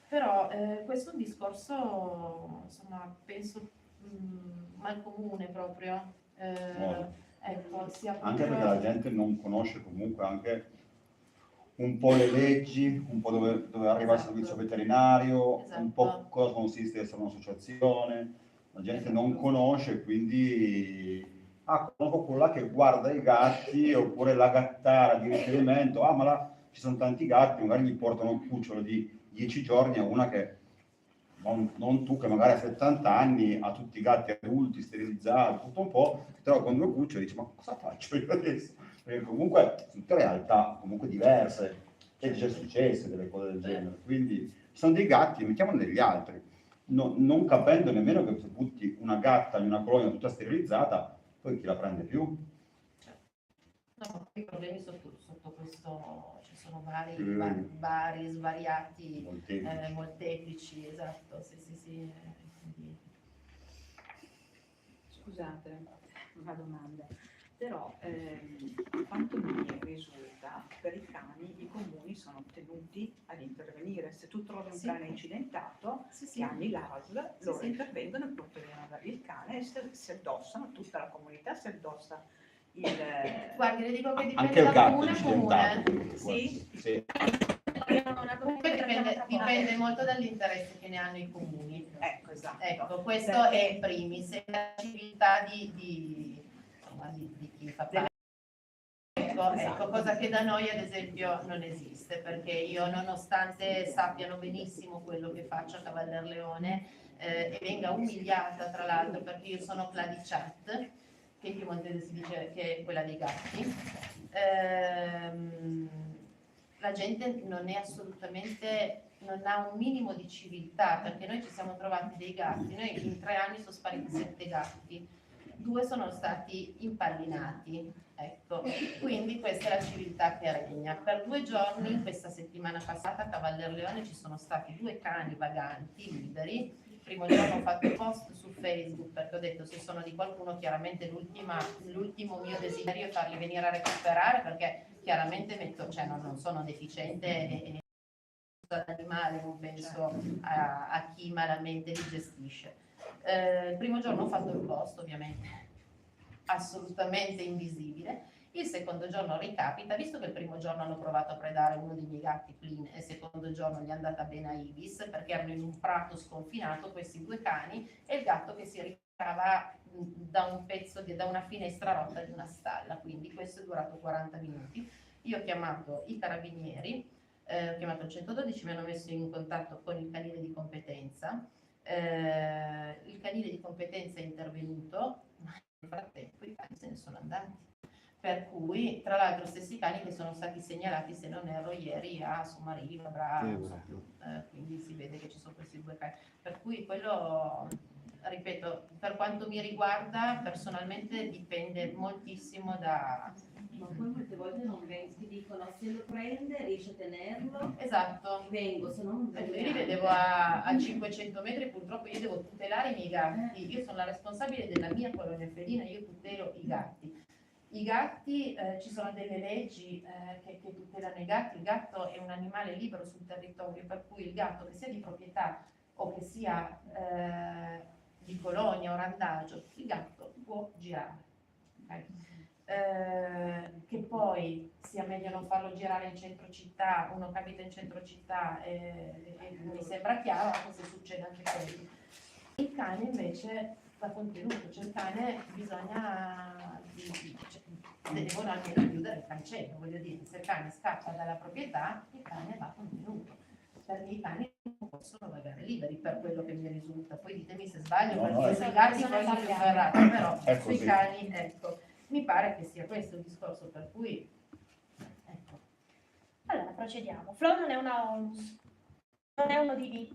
però questo è un discorso, insomma, penso mal comune proprio, Molto. ecco, sia Anche proprio... perché la gente non conosce comunque anche un po' le leggi, un po' dove arriva il Esatto. servizio veterinario, un po' Esatto. cosa consiste essere un'associazione. La gente non Esatto. conosce, quindi conosco quella che guarda i gatti, oppure la gattara di riferimento, ma là ci sono tanti gatti, magari gli portano un cucciolo di 10 giorni a una che non tu, che magari ha 70 anni, ha tutti i gatti adulti, sterilizzati, tutto un po', ti trovi con due cuccioli e dici ma cosa faccio io adesso? Perché comunque sono tutte realtà comunque diverse e già successe delle cose del genere, quindi sono dei gatti, mettiamone degli altri, non capendo nemmeno che se butti una gatta in una colonia tutta sterilizzata, poi chi la prende più? No, i problemi sotto questo ci sono Mm. vari svariati, Molteplici. molteplici, esatto, sì, quindi... Scusate, una domanda, però a quanto mi risulta, per i cani i comuni sono tenuti ad intervenire. Se tu trovi un Sì. cane incidentato, Sì, sì. chiami l'ASL, Sì, loro sì. intervengono e portano il cane e si addossano, tutta la comunità si addossa il... Guardi, le dico che dipende Anche il da gatto comune a incidentato. comune. Sì? Sì. Comunque dipende molto dall'interesse che ne hanno i comuni. Ecco, esatto. Ecco, questo è il primis, è la civiltà di chi fa parte. Ecco, cosa che da noi ad esempio non esiste, perché io nonostante sappiano benissimo quello che faccio a Cavaller Leone e venga umiliata tra l'altro perché io sono Cladichat, che in piemontese si dice che è quella dei gatti, la gente non è assolutamente, non ha un minimo di civiltà, perché noi ci siamo trovati dei gatti, noi in 3 anni sono spariti 7 gatti, 2 sono stati impallinati, ecco, quindi questa è la civiltà che regna. Per 2 giorni, questa settimana passata a Cavaller Leone ci sono stati 2 cani vaganti, liberi. Il primo giorno ho fatto post su Facebook perché ho detto se sono di qualcuno chiaramente l'ultimo mio desiderio è farli venire a recuperare, perché chiaramente cioè non sono deficiente e l'animale, non penso a chi malamente li gestisce. Il primo giorno ho fatto il post, ovviamente assolutamente invisibile. Il secondo giorno ricapita, visto che il primo giorno hanno provato a predare uno dei miei gatti Plin e il secondo giorno gli è andata bene a Ibis perché erano in un prato sconfinato questi 2 cani e il gatto che si ricava da un pezzo da una finestra rotta di una stalla, quindi questo è durato 40 minuti. Io ho chiamato i carabinieri, ho chiamato il 112, mi hanno messo in contatto con il canile di competenza. Il canile di competenza è intervenuto, ma nel frattempo i cani se ne sono andati. Per cui, tra l'altro, stessi cani che sono stati segnalati, se non erro, ieri a Sommarino, quindi si vede che ci sono questi 2 cani. Per cui quello, ripeto, per quanto mi riguarda, personalmente dipende moltissimo da... Ma poi molte volte non vengo, ti dicono se lo prende riesce a tenerlo, Esatto. vengo, se no non vengo. Io li vedevo a 500 metri, purtroppo io devo tutelare i miei gatti, io sono la responsabile della mia colonia felina, io tutelo i gatti. I gatti, ci sono delle leggi che tutelano i gatti, il gatto è un animale libero sul territorio, per cui il gatto che sia di proprietà o che sia di colonia o randagio, il gatto può girare. Okay? Che poi sia meglio non farlo girare in centro città, uno che abita in centro città e mi sembra chiaro, anche se succede anche quello. Il cane invece va contenuto, cioè il cane bisogna, devono almeno chiudere il cancello, voglio dire, se il cane scappa dalla proprietà, il cane va contenuto, perché i cani non possono vagare liberi, per quello che mi risulta. Poi ditemi se sbaglio, perché sui gatti poi sono più ferrata, però sui cani, ecco. Mi pare che sia questo il discorso, per cui ecco. Allora, procediamo. Flo non è una ONLUS, non è un ODV,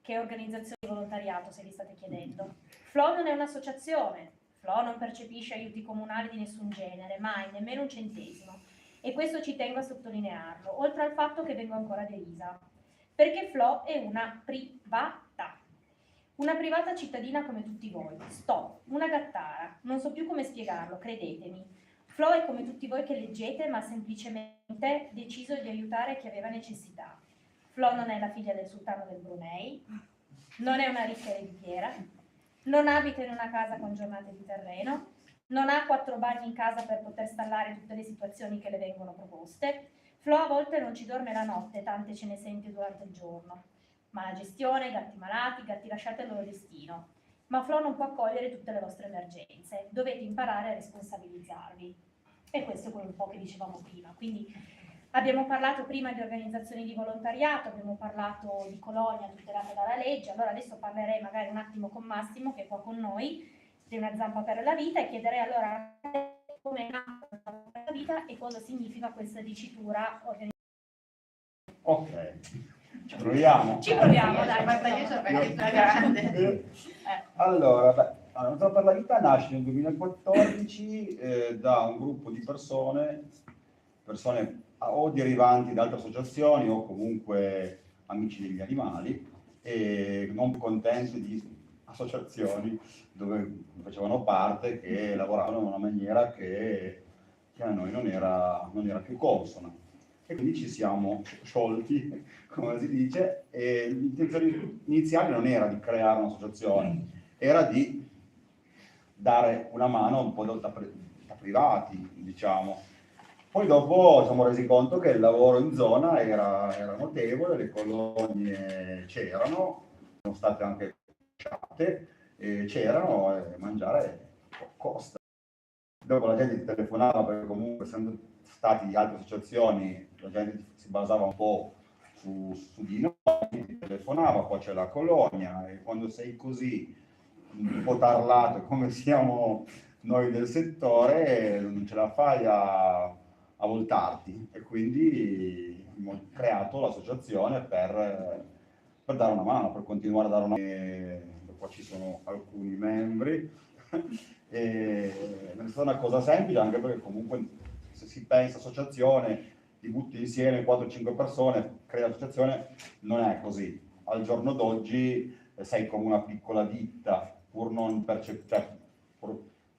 che è organizzazione di volontariato, se vi state chiedendo. Flo non è un'associazione, Flo non percepisce aiuti comunali di nessun genere, mai, nemmeno un centesimo. E questo ci tengo a sottolinearlo, oltre al fatto che vengo ancora derisa. Perché Flo è una privata. Una privata cittadina come tutti voi. Stop, una gattara. Non so più come spiegarlo, credetemi. Flo è come tutti voi che leggete, ma ha semplicemente deciso di aiutare chi aveva necessità. Flo non è la figlia del sultano del Brunei, non è una ricca ereditiera, non abita in una casa con giornate di terreno, non ha 4 bagni in casa per poter stallare tutte le situazioni che le vengono proposte. Flo a volte non ci dorme la notte, tante ce ne sente durante il giorno. Mala gestione, gatti malati, gatti lasciati al loro destino. Ma Flo non può accogliere tutte le vostre emergenze, dovete imparare a responsabilizzarvi. E questo è quello un po' che dicevamo prima. Quindi abbiamo parlato prima di organizzazioni di volontariato, abbiamo parlato di colonia tutelata dalla legge, allora adesso parlerei magari un attimo con Massimo, che è qua con noi, di Una Zampa per la Vita, e chiederei allora come è nata Una Zampa per la Vita e cosa significa questa dicitura organizzativa. Ok, ci proviamo. Ci proviamo, dai. Guarda, io so perché è più grande. Allora, Una Zampa per la Vita nasce nel 2014 da un gruppo di persone o derivanti da altre associazioni o comunque amici degli animali e non contenti di associazioni dove facevano parte, che lavoravano in una maniera che a noi non era più consona. E quindi ci siamo sciolti, come si dice, e l'intenzione iniziale non era di creare un'associazione, era di dare una mano un po' da privati, diciamo. Poi dopo ci siamo resi conto che il lavoro in zona era notevole, le colonie c'erano, sono state anche lasciate, c'erano e mangiare costa. Dopo la gente ti telefonava perché comunque essendo stati di altre associazioni la gente si basava un po' su di noi, ti telefonava, poi c'è la colonia e quando sei così un po' tarlato come siamo noi del settore non ce la fai a voltarti e quindi abbiamo creato l'associazione per dare una mano, per continuare a dare una mano. Qua ci sono alcuni membri e non è stata una cosa semplice anche perché comunque se si pensa associazione ti butti insieme 4-5 persone, crei l'associazione, non è così. Al giorno d'oggi sei come una piccola ditta, pur non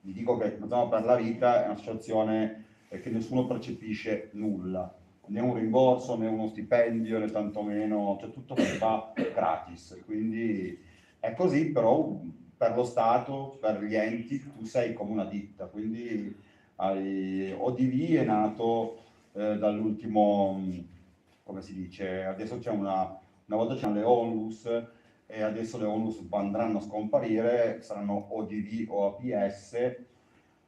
vi dico che Una Zampa per la Vita è un'associazione che nessuno percepisce nulla, né un rimborso, né uno stipendio, né tantomeno, cioè tutto si fa gratis, quindi è così, però per lo Stato, per gli enti, tu sei come una ditta, quindi ODV è nato dall'ultimo, come si dice, adesso c'è una volta c'erano le ONLUS e adesso le ONLUS andranno a scomparire, saranno ODV o APS,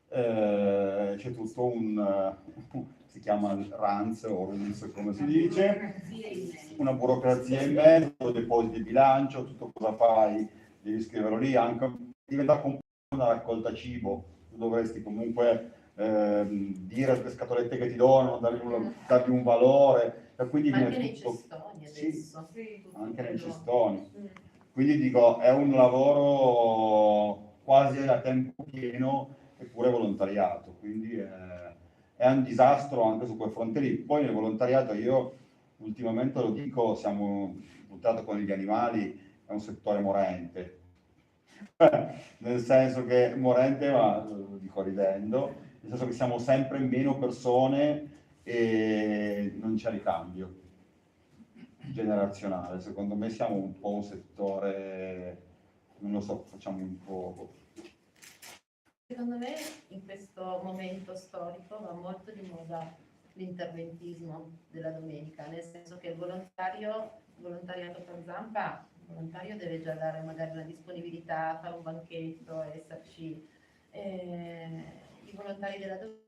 c'è tutto si chiama RANS o RUNS come si dice, una burocrazia in mezzo, depositi di bilancio, tutto cosa fai, devi scriverlo lì, anche diventa come una raccolta cibo, tu dovresti comunque dire alle scatolette che ti donano, dargli un valore, e quindi Ma viene anche nei tutto... cestoni Sì, adesso. anche nei Quello- cestoni. Mm. Quindi dico, è un lavoro quasi a tempo pieno, eppure volontariato, quindi è un disastro anche su quel fronte lì. Poi nel volontariato io ultimamente lo dico, siamo buttati con gli animali, è un settore morente, nel senso che morente, ma lo dico ridendo, nel senso che siamo sempre meno persone e non c'è ricambio generazionale. Secondo me siamo un po' un settore, non lo so, facciamo un po'... Secondo me in questo momento storico va molto di moda l'interventismo della domenica, nel senso che il volontariato per Zampa, il volontario deve già dare magari la disponibilità, fare un banchetto, esserci. I volontari della domenica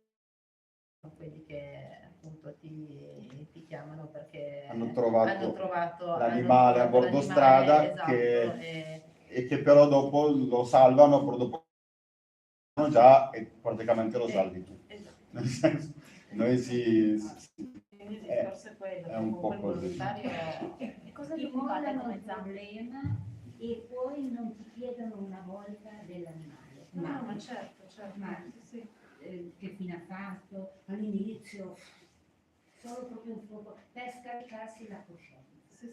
sono quelli che appunto ti chiamano perché Hanno trovato l'animale a hanno trovato bordo l'animale, strada esatto, e che però dopo lo salvano, però dopo già e praticamente lo salvi tu. esatto. Nel senso, noi Quindi il discorso è quello, è un po' comunque il così. volontario E cosa vi Ti occupate mollano come il Zampa? problema e poi non ti chiedono una volta dell'animale. no, ma certo, Ma- sì. Che fine ha fatto? All'inizio solo proprio un po' per scaricarsi la coscienza. Sì.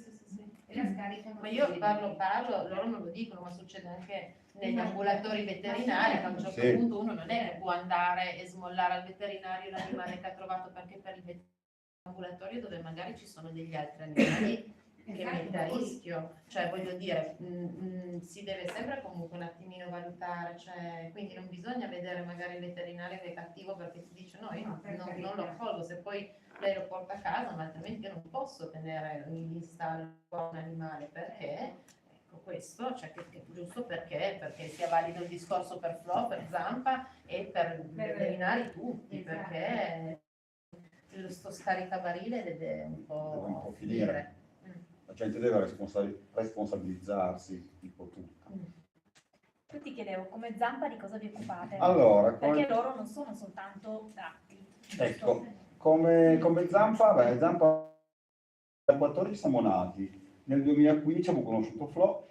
E la scaricano. Ma io parlo, loro non lo dicono, ma succede anche negli ambulatori veterinari, che a un certo Sì. punto uno non è che può andare e smollare al veterinario l'animale che ha trovato, perché per il ambulatorio dove magari ci sono degli altri animali che mette a rischio, cioè voglio dire, si deve sempre comunque un attimino valutare, cioè, quindi non bisogna vedere magari il veterinario che è cattivo perché ti dice no, io non lo accolgo, se poi lei lo porta a casa, ma altrimenti io non posso tenere in stallo un animale, perché ecco questo, cioè che giusto perché sia valido il discorso per Flo, per Zampa e per i veterinari tutti, Esatto. perché sto scaricabarile deve un Deve un po' po' finire. La gente deve responsabilizzarsi un po' tutta. Io ti chiedevo come Zampa di cosa vi occupate? Allora, Perché loro non sono soltanto gatti. giusto? ecco, come Zampa, beh, Zampa nel 14 siamo nati, nel 2015 abbiamo conosciuto Flo,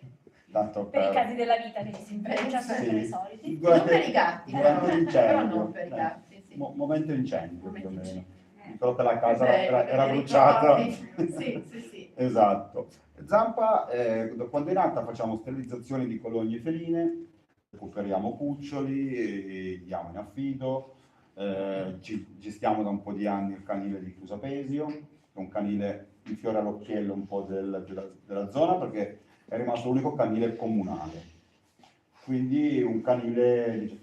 tanto Per i casi della vita che ci si intreccia Sì. sempre i soliti. Non per i gatti, durante però l'incendio, non per i gatti, sì. momento incendio più o Momento meno, incendio. però che la casa era Perché bruciata. sì. Esatto. Zampa, da quando è nata facciamo sterilizzazioni di colonie feline, recuperiamo cuccioli, e diamo in affido, gestiamo da un po' di anni il canile di Chiusapesio, che è un canile infiore all'occhiello un po' della zona perché è rimasto l'unico canile comunale, quindi un canile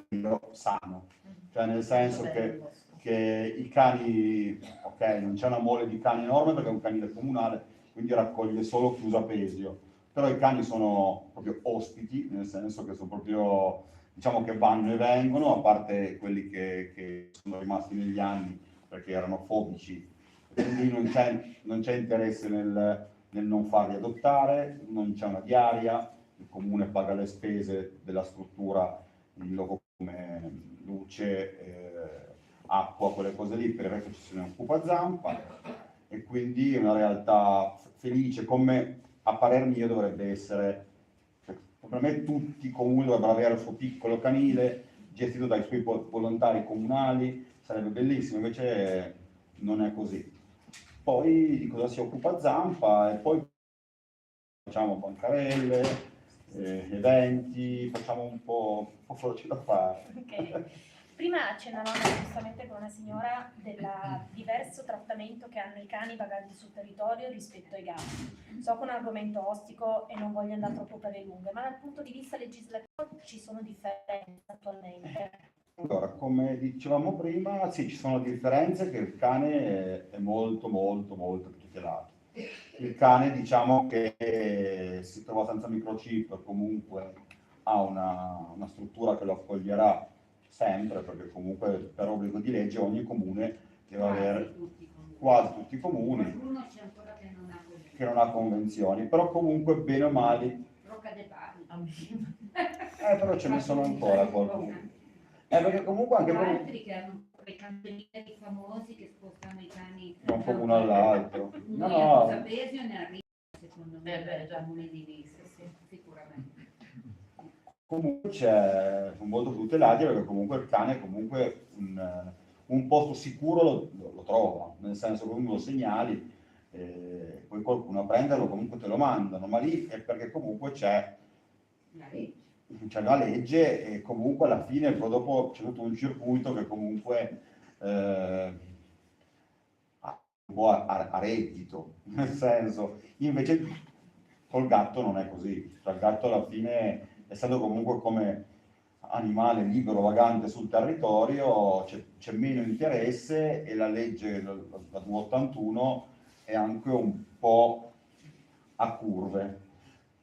diciamo, sano, cioè nel senso che i cani, ok, non c'è una mole di cani enorme perché è un canile comunale, quindi raccoglie solo Chiusapesio, però i cani sono proprio ospiti, nel senso che sono proprio, diciamo che vanno e vengono, a parte quelli che sono rimasti negli anni perché erano fobici, quindi non c'è interesse nel non farli adottare, non c'è una diaria, il comune paga le spese della struttura in loco come luce, acqua, quelle cose lì, per il resto ci se ne occupa Zampa e quindi è una realtà felice come a parer mio dovrebbe essere, per me tutti i comuni dovrebbero avere il suo piccolo canile gestito dai suoi volontari comunali, sarebbe bellissimo, invece non è così. Poi di cosa si occupa Zampa e poi facciamo bancarelle, eventi, facciamo un po' veloci da fare. Ok. Prima accennavamo giustamente con una signora del diverso trattamento che hanno i cani vaganti sul territorio rispetto ai gatti. So che è un argomento ostico e non voglio andare troppo per le lunghe, ma dal punto di vista legislativo ci sono differenze attualmente. Allora, come dicevamo prima, sì, ci sono differenze che il cane è molto più tutelato. Il cane, diciamo che si trova senza microchip, comunque ha una struttura che lo accoglierà sempre, perché comunque per obbligo di legge ogni comune deve avere, tutti i comuni. quasi tutti i comuni, Qualcuno c'è ancora che non ha convenzioni. che non ha convenzioni, però comunque bene o male, Rocca dei Pali. però ce ne sono ancora qualcuno. Perché comunque anche per altri che hanno quei cancellieri famosi che spostano i cani da un comune all'altro. Noi No, a no, Sapesio ne arriva secondo me Beh, dal già. comune di Vista, sì, sicuramente. comunque sono molto tutelati perché comunque il cane comunque un posto sicuro lo trova, nel senso che uno lo segnali, poi qualcuno a prenderlo comunque te lo mandano, ma lì è perché comunque c'è La legge. la legge e comunque alla fine poi dopo c'è tutto un circuito che comunque ha un po' a reddito, nel senso, invece col gatto non è così, cioè il gatto alla fine, essendo comunque come animale libero vagante sul territorio, c'è meno interesse e la legge, la 281, è anche un po' a curve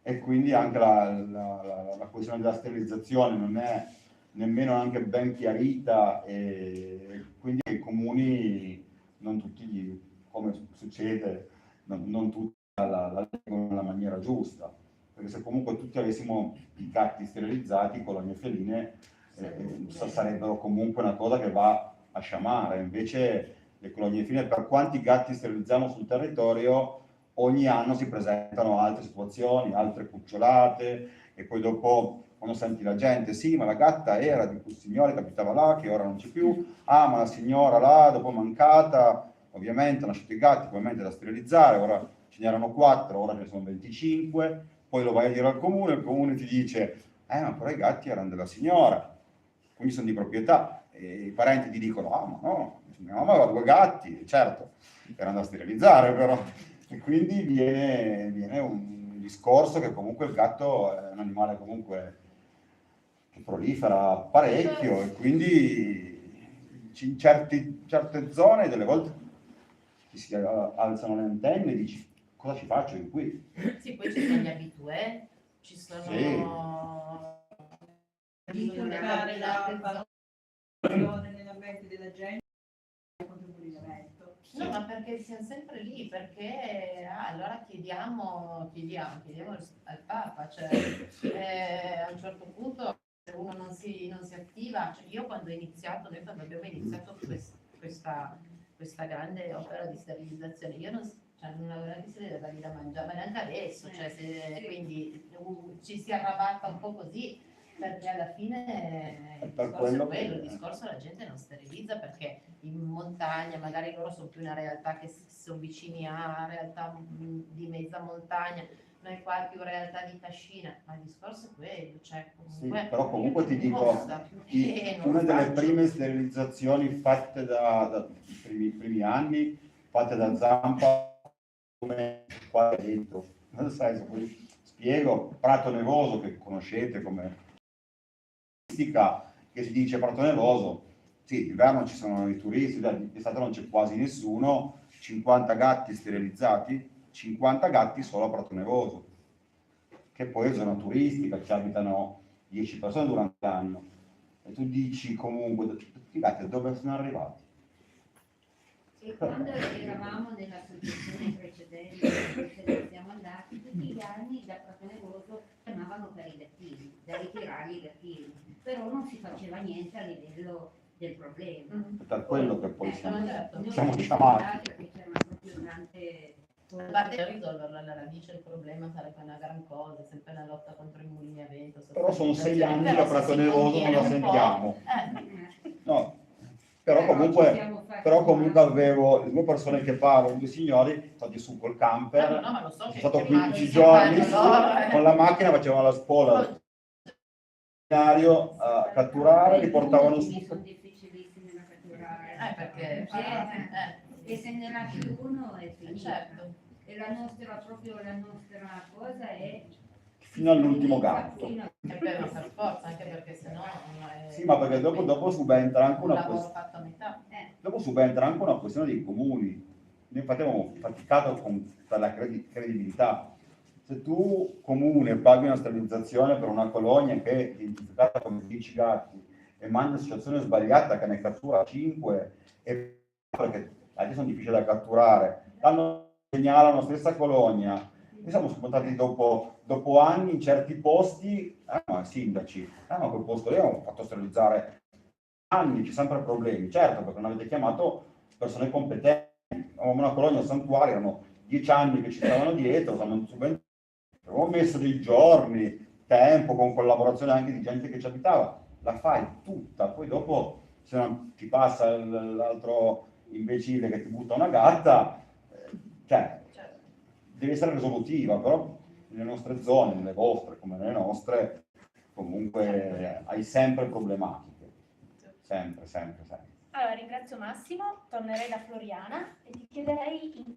e quindi anche la questione della sterilizzazione non è nemmeno anche ben chiarita e quindi i comuni non tutti, come succede, non tutti la leggono nella maniera giusta, perché se comunque tutti avessimo i gatti sterilizzati, colonie feline, sarebbero comunque una cosa che va a sciamare, invece le colonie feline, per quanti gatti sterilizziamo sul territorio, ogni anno si presentano altre situazioni, altre cucciolate, e poi dopo quando senti la gente, sì, ma la gatta era di quel signore che abitava là, che ora non c'è più, ah, ma la signora là, dopo è mancata, ovviamente hanno lasciato i gatti, ovviamente da sterilizzare, ora ce n'erano 4, ora ce ne sono 25, poi lo vai a dire al comune, il comune ti dice, ma però i gatti erano della signora, quindi sono di proprietà, e i parenti ti dicono, ah, ma no, mia mamma aveva 2 gatti, certo, erano da sterilizzare però, e quindi viene un discorso che comunque il gatto è un animale comunque che prolifera parecchio e quindi in certe zone delle volte ti si alzano le antenne e dici cosa ci faccio io qui? Sì, poi ci sono gli abitué, ci sono... Sì. Inculcare la passione nella mente della gente contro il bullismo. No, ma perché siamo sempre lì, perché allora chiediamo al Papa, cioè a un certo punto se uno non si attiva, cioè io quando abbiamo iniziato questa grande opera di sterilizzazione, io non avevo neanche se dargli da mangiare, ma neanche adesso, cioè quindi ci si arrabatta un po' così, perché alla fine il Per discorso è quello quello, il che- discorso la gente non sterilizza perché in montagna magari loro sono più una realtà che sono vicini a realtà di mezza montagna, noi qua più realtà di cascina, ma il discorso è quello, cioè Sì, comunque però comunque ti dico, costa, non una lo delle faccio. prime sterilizzazioni fatte da primi anni, fatte da Zampa, come qua dentro, nel senso, poi spiego, Prato Nevoso, che conoscete come turistica, che si dice Prato Nevoso, sì, d'inverno ci sono i turisti, d'estate non c'è quasi nessuno, 50 gatti sterilizzati, 50 gatti solo a Prato Nevoso, che poi è zona turistica, ci abitano 10 persone durante l'anno. E tu dici comunque, tutti i gatti dove sono arrivati? E quando eravamo nell'associazione precedente, dove siamo andati, tutti gli anni da Prato chiamavano per i gattini, da ritirare i gattini, però non si faceva niente a livello del problema. Per quello che poi siamo noi siamo siamo chiamati. andati perché c'erano proprio tante A parte per risolverlo alla radice il problema sarebbe una gran cosa, sempre una lotta contro i mulini a vento. Però sono 6 anni che Però a se Prato si Nevoso non contiene la un po', sentiamo. No, però Però ci comunque, siamo fatti però comunque male. avevo le 2 persone che parlano, 2 signori, stati su col camper, no, ma lo so sono che stato che 15 matti si giorni fanno loro, con la macchina, facevano la spola a catturare, li portavano I su. funghi sono difficilissimi da catturare. perché E se ne lasci uno è finita. certo. E la nostra cosa è Fino all'ultimo gatto. Per forza, anche perché sennò Sì, ma perché dopo subentra anche un una lavoro questione. fatto a metà. Dopo subentra anche una questione dei comuni. Noi infatti abbiamo faticato per la credibilità. Se tu comune paghi una sterilizzazione per una colonia che è identificata come 10 gatti e manda l'associazione sbagliata che ne cattura 5 e perché altri sono difficili da catturare, segnalano stessa colonia. Noi siamo spuntati dopo anni in certi posti, sindaci, ma quel posto lì hanno fatto sterilizzare anni, c'è sempre problemi, certo, perché non avete chiamato persone competenti. Avevamo una colonia santuario, erano 10 anni che ci stavano dietro, avevamo messo dei giorni, tempo, con collaborazione anche di gente che ci abitava, la fai tutta, poi dopo se non ti passa l'altro imbecille che ti butta una gatta, cioè deve essere risolutiva, però nelle nostre zone, nelle vostre come nelle nostre, comunque hai sempre problematiche, sempre. Allora, ringrazio Massimo, tornerei da Floriana e ti chiederei in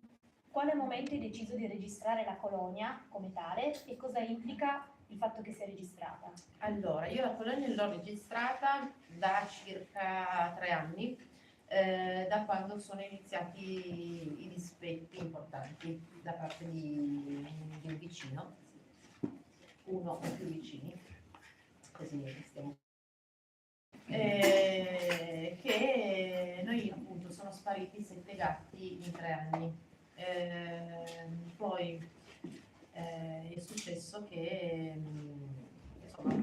quale momento hai deciso di registrare la colonia come tale e cosa implica il fatto che sia registrata. Allora, io la colonia l'ho registrata da circa 3 anni, da quando sono iniziati i dispetti importanti da parte di un vicino, uno o più vicini, così stiamo. Che noi appunto sono spariti 7 gatti in 3 anni. Poi è successo che insomma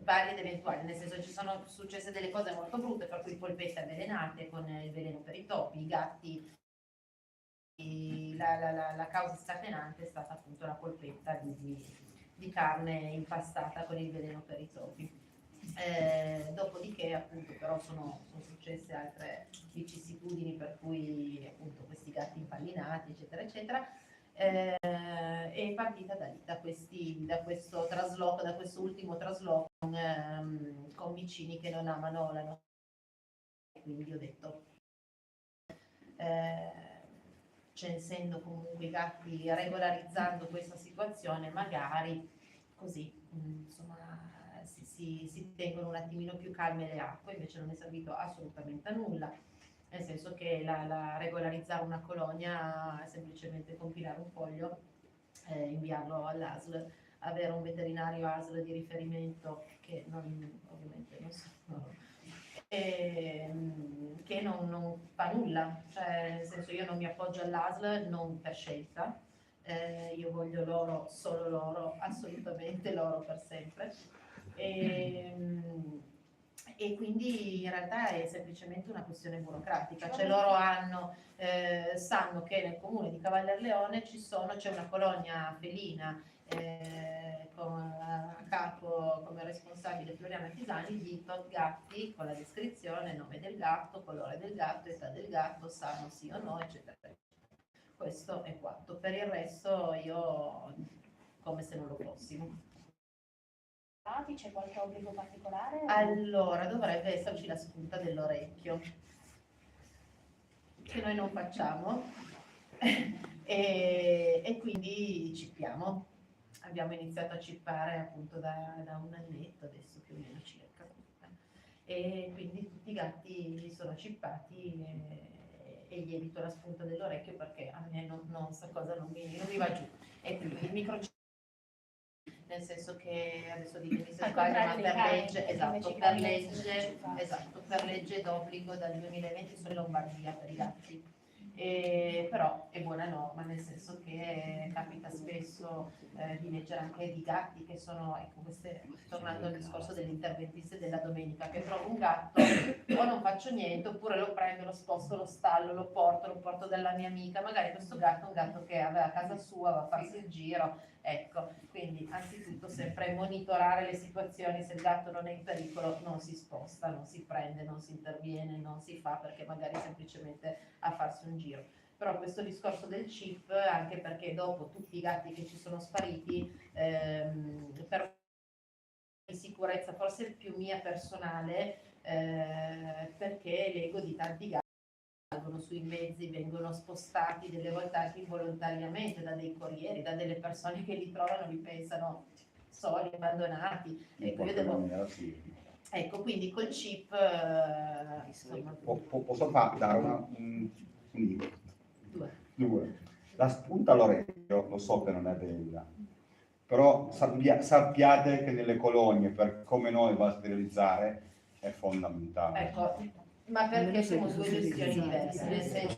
vari ed eventuali, nel senso ci sono successe delle cose molto brutte, per cui polpette avvelenate con il veleno per i topi, i gatti. La causa scatenante è stata appunto la polpetta di carne impastata con il veleno per i topi. Dopodiché appunto però sono successe altre vicissitudini per cui appunto questi gatti impallinati eccetera eccetera, è partita da lì, da questo trasloco, da questo ultimo trasloco con vicini che non amano la nostra, quindi ho detto censendo comunque i gatti, regolarizzando questa situazione, magari così insomma si tengono un attimino più calme le acque. Invece non è servito assolutamente a nulla, nel senso che la regolarizzare una colonia è semplicemente compilare un foglio, inviarlo all'ASL, avere un veterinario ASL di riferimento che ovviamente non so, che non fa nulla, cioè nel senso io non mi appoggio all'ASL non per scelta, io voglio loro, solo loro, assolutamente loro per sempre. E quindi in realtà è semplicemente una questione burocratica, cioè loro sanno che nel comune di Cavallerleone c'è una colonia felina con a capo come responsabile Floriana Pisani di tot gatti, con la descrizione, nome del gatto, colore del gatto, età del gatto, sano sì o no, eccetera. Questo è quanto, per il resto io come se non lo fossimo. C'è qualche obbligo particolare? Allora, dovrebbe esserci la spunta dell'orecchio, che noi non facciamo, e quindi cippiamo. Abbiamo iniziato a cippare appunto da un annetto, adesso più o meno circa. E quindi tutti i gatti sono cippati e gli evito la spunta dell'orecchio perché a me non sta cosa non mi va giù. E quindi il microchip, nel senso che adesso ditemi se sbaglio, ma per legge, per legge d'obbligo dal 2020 solo in Lombardia per i gatti. Però è buona norma, nel senso che capita spesso di leggere anche di gatti che sono, ecco, tornando al discorso delle interventiste della domenica, che trovo un gatto o non faccio niente, oppure lo prendo, lo sposto, lo stallo, lo porto dalla mia amica, magari questo gatto è un gatto che aveva a casa sua, va a farsi il giro, ecco, quindi anzitutto sempre monitorare le situazioni, se il gatto non è in pericolo non si sposta, non si prende, non si interviene, non si fa perché magari semplicemente a farsi un giro. Però questo discorso del chip, anche perché dopo tutti i gatti che ci sono spariti, per sicurezza forse più mia personale, perché leggo di tanti gatti che salgono sui mezzi, vengono spostati delle volte anche involontariamente da dei corrieri, da delle persone che li trovano, li pensano soli, abbandonati. Ecco, io devo... Ecco, quindi col chip insomma... Posso dare due. La spunta all'orecchio, lo so che non è bella, però sappiate che nelle colonie, per come noi va a sterilizzare, è fondamentale. Ecco, ma perché sono due gestioni diverse, nel senso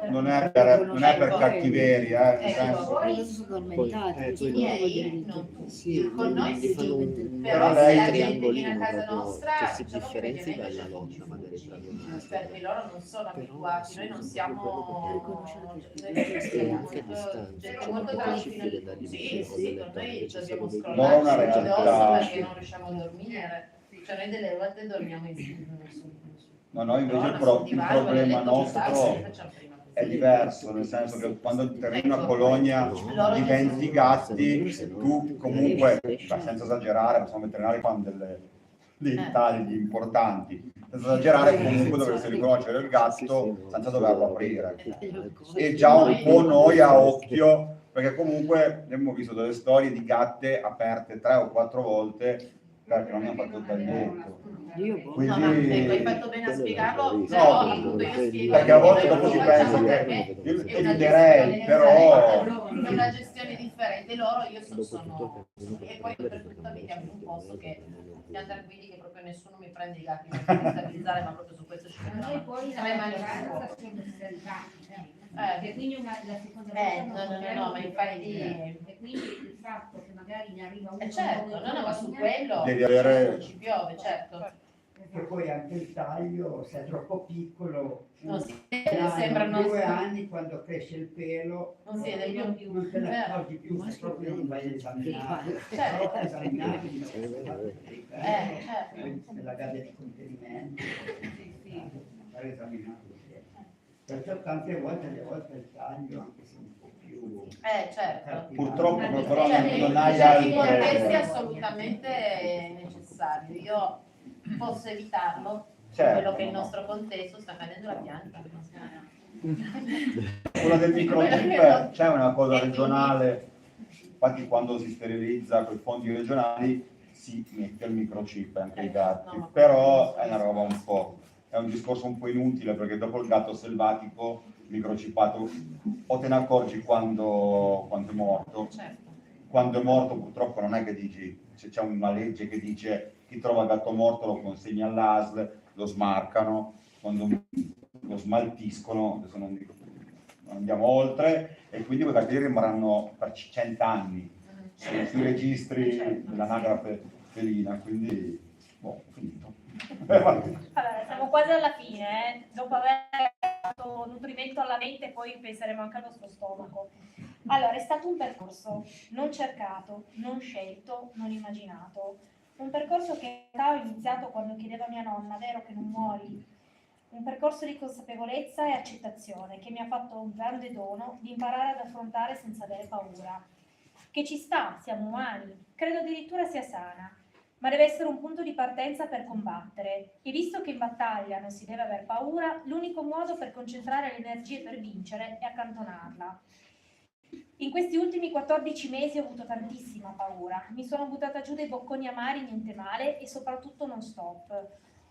Non è per cattiveria, nel Ecco. senso. Poi sono addormentati, i miei non tutti, Sì, con noi quindi sì, fanno un però lei- se la gente viene triangolino a casa proprio nostra, che si diciamo che differenzia ovviamente dalla c'è lotta confusione, magari tra l'una perché loro non sono abituati, noi non siamo e anche a distanza, gente cioè molto proprio difficile tranquilla. da Sì, dividere con sì, delle con donne, noi ci dobbiamo sono dei scrollarci una addosso realtà. perché non riusciamo a dormire, cioè noi delle volte dormiamo No, noi invece Però il sul divano, problema nel letto più nostro facciamo prima così. è diverso, nel senso che quando termini una Ecco. colonia Loro di 20 gatti, tu comunque, senza esagerare, possiamo veterinari fanno dei tagli importanti, senza esagerare comunque dovresti riconoscere il gatto senza doverlo aprire. E già un po' noi a occhio, perché comunque abbiamo visto delle storie di gatte aperte 3 o 4 volte perché non hanno fatto il taglietto. No, ma ecco, hai fatto bene a spiegarlo, No, però appunto io spiego perché a volte che dopo si noi pensa facciamo che perché io è una eviterei, gestione però differente, è una gestione differente, loro io sono e poi oltretutto abitiamo in un posto che siamo tranquilli che proprio nessuno mi prende i gatti per destabilizzare, ma proprio su questo ci Ma noi mettiamo poi la tre mani sul maggioranza fuoco. sono salvati, che quindi la seconda No, ma infatti e quindi il fatto che magari ne arriva uno certo, no, ma su quello Devi avere- non ci piove, certo. E poi anche il taglio, se è troppo piccolo, Non si un vede, anno, sembrano 2 anni, quando cresce il pelo, non si vede più. non te ne Vero. accorgi più, se proprio non vai a esaminare. Certo. Però esaminare Certo. nella gabbia di contenimento, fare esaminato. Perciò tante volte, alle volte il taglio, anche se un po' più... Certo. Purtroppo però Cioè, non hai certi altre... contesti è assolutamente necessario. Io posso evitarlo, Certo, quello che il no. nostro contesto sta cadendo la pianta. Quella del microchip c'è una cosa regionale, infatti quando si sterilizza con i fondi regionali si mette il microchip anche ai gatti, No, però è una roba un po', è un discorso un po' inutile perché dopo il gatto selvatico microchippato o te ne accorgi quando è morto, Certo. quando è morto purtroppo non è che dici, c'è una legge che dice chi trova gatto morto lo consegna all'ASL, lo smarcano, quando lo smaltiscono, adesso non andiamo oltre, e quindi quei gatti rimarranno per 100 anni sui registri dell'anagrafe felina, quindi ho finito. Allora, siamo quasi alla fine, dopo aver dato nutrimento alla mente poi penseremo anche al nostro stomaco. Allora, è stato un percorso non cercato, non scelto, non immaginato. Un percorso che ho iniziato quando chiedeva a mia nonna, vero che non muori? Un percorso di consapevolezza e accettazione che mi ha fatto un grande dono di imparare ad affrontare senza avere paura. Che ci sta, siamo umani, credo addirittura sia sana, ma deve essere un punto di partenza per combattere. E visto che in battaglia non si deve aver paura, l'unico modo per concentrare le energie per vincere è accantonarla. In questi ultimi 14 mesi ho avuto tantissima paura, mi sono buttata giù dei bocconi amari, niente male, e soprattutto non stop.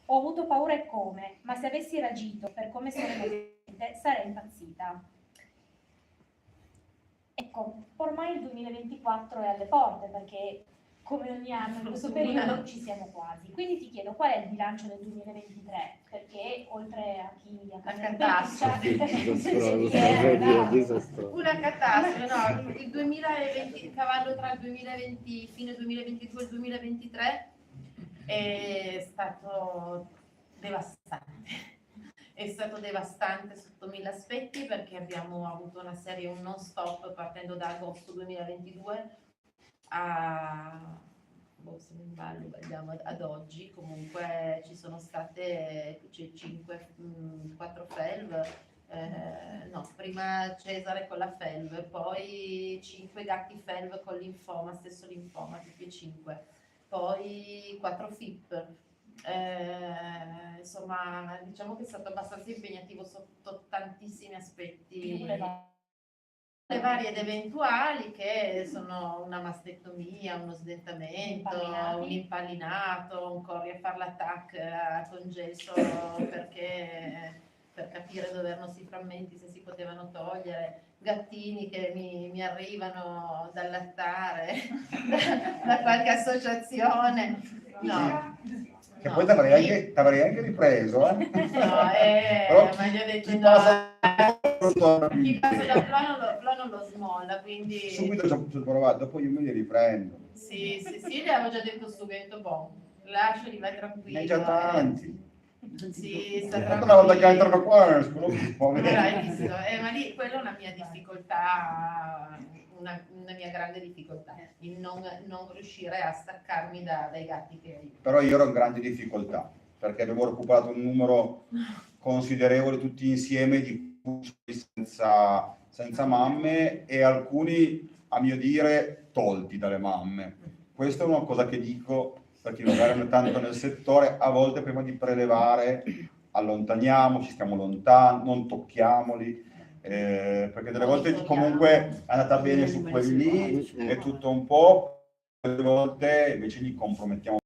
Ho avuto paura e come, ma se avessi reagito per come sono movente sarei impazzita. Ecco, ormai il 2024 è alle porte perché come ogni anno in questo periodo ci siamo quasi. Quindi ti chiedo qual è il bilancio del 2023? Perché oltre a chi ha Disastroso. Una catastrofe, no, il 2020, il cavallo tra il 2020, fine 2022 e il 2023 è stato devastante. È stato devastante sotto 1000 aspetti perché abbiamo avuto una serie un non stop partendo da agosto 2022 a se non sbaglio, vediamo ad oggi. Comunque ci sono state 4 felv, no, prima Cesare con la felv, poi 5 gatti felv con linfoma, stesso linfoma, tutti e 5, poi 4 FIP. Insomma, diciamo che è stato abbastanza impegnativo sotto tantissimi aspetti, le varie ed eventuali, che sono una mastectomia, uno sdentamento, un impallinato, un corri a fare l'attack a congesso perché per capire dove erano questi frammenti, se si potevano togliere, gattini che mi arrivano dal lattare da qualche associazione. No, Che No, poi t'avrei anche ripreso, eh? No, Però ma gli ho detto chi no. passa Chi passa da plano lo smolla, quindi subito ci ho provato, dopo io me li riprendo. sì, le avevo già detto subito, boh, lasciali, vai Ne tranquillo. hai già tanti. Sì, sta Tanto una volta che tranquillo. entrano qua nessuno più può Ma l'hai vedere. visto? Ma lì quella è una mia difficoltà, una mia grande difficoltà, il non riuscire a staccarmi dai gatti che ho. Però io ero in grande difficoltà, perché avevo recuperato un numero considerevole tutti insieme di cuccioli senza mamme e alcuni, a mio dire, tolti dalle mamme. Questa è una cosa che dico per chi magari non è tanto nel settore, a volte prima di prelevare allontaniamoci, stiamo lontani, non tocchiamoli, perché delle volte comunque è andata bene su quelli lì e tutto un po', delle volte invece li compromettiamo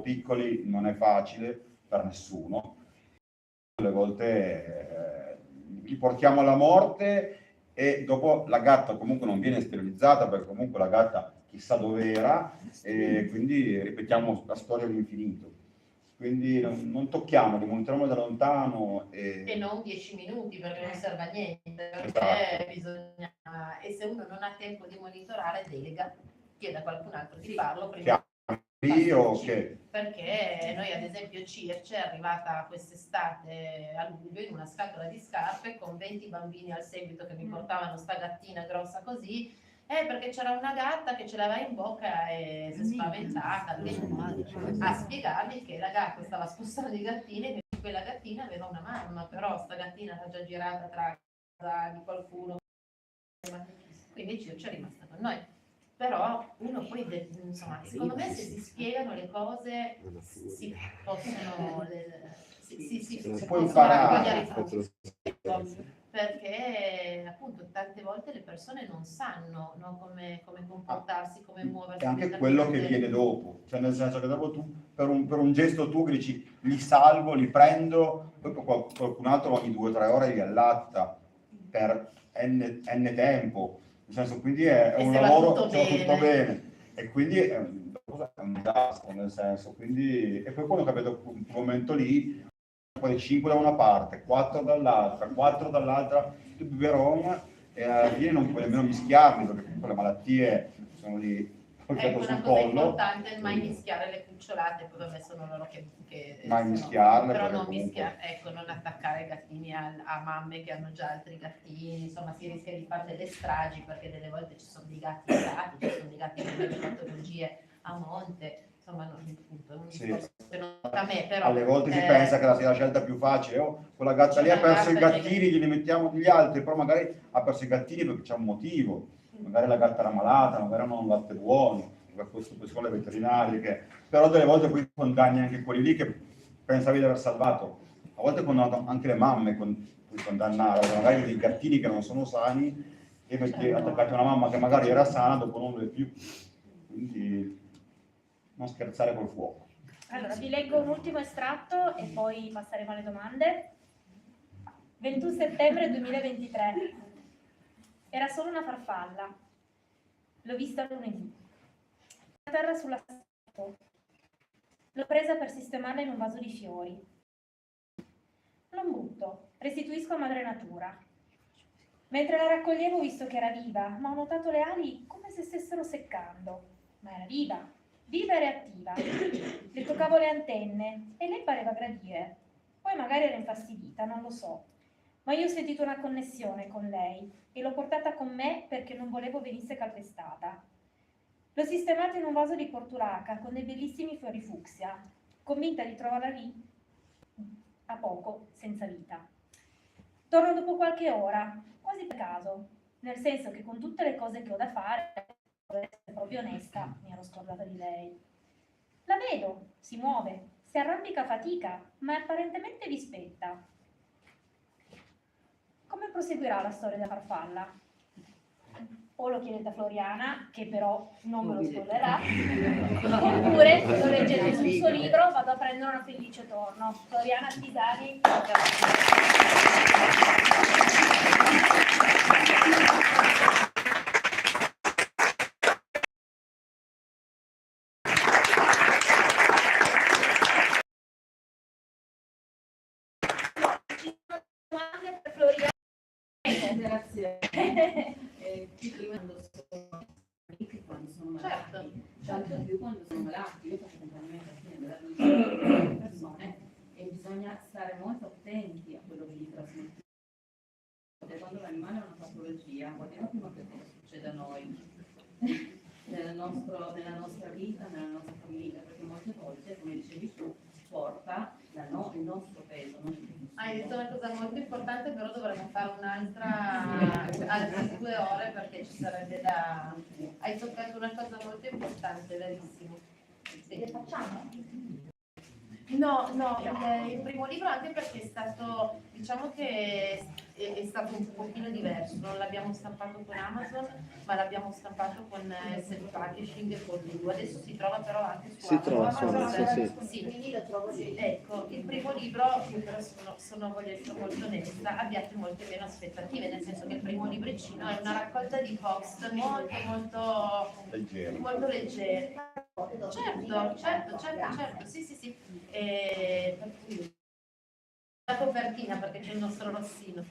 piccoli, non è facile per nessuno, delle volte li portiamo alla morte e dopo la gatta comunque non viene sterilizzata perché comunque la gatta chissà dove era e quindi ripetiamo la storia all'infinito. Quindi non tocchiamoli, monitoriamoli da lontano E non 10 minuti perché non serve a niente, perché Esatto. bisogna, e se uno non ha tempo di monitorare, delega, chiede a qualcun altro di farlo prima. Io che Perché noi ad esempio Circe è arrivata quest'estate a luglio in una scatola di scarpe con 20 bambini al seguito che mi portavano sta gattina grossa così, perché c'era una gatta che ce l'aveva in bocca e si è spaventata a spiegargli che la gatta stava spostando i gattini e che quella gattina aveva una mamma, però sta gattina era già girata tra casa di qualcuno, quindi Circe è rimasta con noi. Però uno poi, insomma, secondo me se si spiegano le cose si possono, si può possono imparare. raccogliere i frutti, perché appunto tante volte le persone non sanno, no, come comportarsi, come muoversi. E anche in quello che determinate- viene dopo, cioè nel senso che dopo tu per un gesto tu che dici li salvo, li prendo, poi qualcun altro ogni 2 o 3 ore li allatta per n tempo, nel senso quindi è E un se va lavoro tutto se va tutto bene. bene e quindi è un disastro nel senso, quindi e poi quando capito quel momento lì poi 5 da una parte, 4 dall'altra, 4 dall'altra, tu biberon e alla fine non puoi nemmeno mischiarli perché comunque le malattie sono lì Ecco, sul una cosa collo. importante è mai mischiare le cucciolate, poi vabbè sono loro che Mai sono- mischiarle, però perché non comunque- mischiare, ecco, non attaccare gattini a mamme che hanno già altri gattini, insomma si rischia di fare delle stragi perché delle volte ci sono dei gatti malati, ci sono dei gatti con delle patologie a monte, insomma appunto, è un Sì. discorso che non tocca a me, però Alle volte si pensa che sia la scelta più facile, oh, quella gatta lì ha perso i gattini, glieli mettiamo degli altri, però magari ha perso i gattini perché c'è un motivo, magari la gatta era malata, magari non ha un latte buono, per questo poi sono le veterinarie, però delle volte poi condanni anche quelli lì che pensavi di aver salvato, a volte condannano anche le mamme puoi condannare, perché magari dei gattini che non sono sani e metti attaccati a una mamma che magari era sana, dopo non lo è più, quindi non scherzare col fuoco. Allora, vi leggo un ultimo estratto e poi passeremo alle domande. 21 settembre 2023. Era solo una farfalla. L'ho vista lunedì. La terra sulla strada. L'ho presa per sistemarla in un vaso di fiori. Non butto, restituisco a madre natura. Mentre la raccoglievo ho visto che era viva, ma ho notato le ali come se stessero seccando. Ma era viva, viva e reattiva. Le toccavo le antenne e lei pareva gradire. Poi magari era infastidita, non lo so. Ma io ho sentito una connessione con lei e l'ho portata con me perché non volevo venisse calpestata. L'ho sistemata in un vaso di portulaca con dei bellissimi fiori fucsia, convinta di trovarla lì a poco, senza vita. Torno dopo qualche ora, quasi per caso, nel senso che con tutte le cose che ho da fare, per essere proprio onesta, mi ero scordata di lei. La vedo, si muove, si arrampica a fatica, ma apparentemente vi spetta. Come proseguirà la storia della farfalla? O lo chiedete a Floriana, che però non me lo spoilerà, oppure lo leggete sul suo libro, vado a prendere una felice torno. Floriana Pisani. Quando l'animale è una patologia, guardiamo prima che cosa succede a noi, nella nostra vita, nella nostra famiglia, perché molte volte, come dicevi tu, porta il nostro peso. Hai detto una cosa molto importante, però dovremmo fare altre 2 ore perché ci sarebbe da... Hai toccato una cosa molto importante, verissimo. Sì. Le facciamo? No, il primo libro anche perché è stato, diciamo che è stato un pochino diverso, non l'abbiamo stampato con Amazon, ma l'abbiamo stampato con self-publishing e con Lulu. Adesso si trova però anche su Si trova Amazon. sì. Quindi lo trovo lì. Ecco, il primo libro, io però voglio essere molto onesta, abbiate molte meno aspettative, nel senso che il primo libricino è una raccolta di post molto leggeri. Certo, sì. La copertina perché c'è il nostro rossino.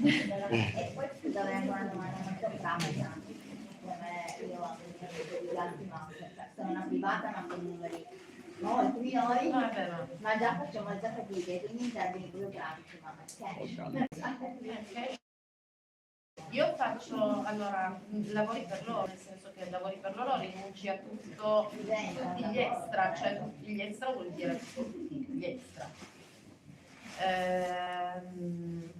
E poi scusa, una domanda molto pratica. Io ho dei gatti master, cioè sono una privata ma con numeri molto minori, ma già facciamo fatica, quindi in termini proprio pratici, ma Ok. Io faccio, allora, lavori per loro, nel senso che lavori per loro rinunci a tutti gli extra, cioè tutti gli extra vuol dire tutti gli extra.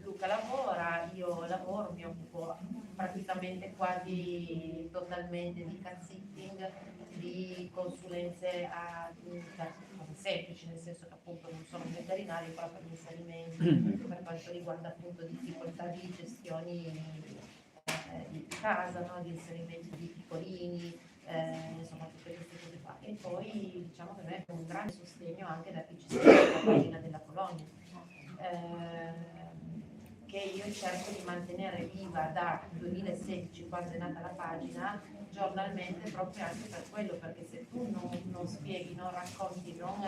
Luca lavora, io lavoro, mi occupo praticamente quasi totalmente di cat sitting, di consulenze semplici, nel senso che appunto non sono veterinario, però per gli inserimenti, per quanto riguarda appunto difficoltà di gestioni di casa, no? Di inserimenti di piccolini, insomma tutte queste cose qua. E poi diciamo che noi abbiamo un grande sostegno anche da chi ci segue sulla pagina della Colonia, che io cerco di mantenere viva da 2016, quando è nata la pagina, giornalmente, proprio anche per quello, perché se tu non spieghi, non racconti, non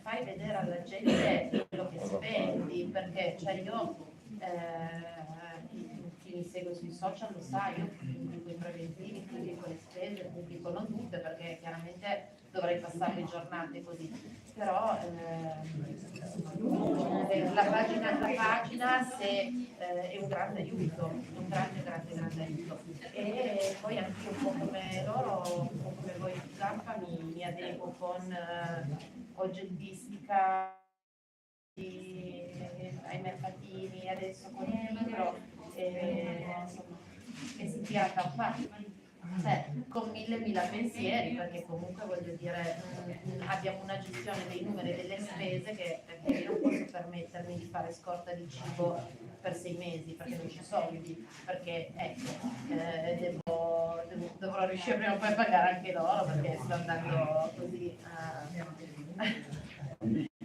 fai vedere alla gente quello che spendi, perché cioè io chi mi segue sui social lo sa, io pubblico i preventivi, pubblico le spese, pubblico non tutte, perché chiaramente dovrei passare le giornate così, però la pagina se, è un grande aiuto, un grande aiuto. E poi anche io un po' come loro, un po' come voi di Zampa, mi adeguo con oggettistica ai mercatini, adesso con il libro, insomma, e si tira a campare. Con mille pensieri, perché comunque voglio dire abbiamo una gestione dei numeri e delle spese che perché io non posso permettermi di fare scorta di cibo per 6 mesi perché non c'ho soldi, perché dovrò riuscire prima o poi a pagare anche loro, perché sto andando così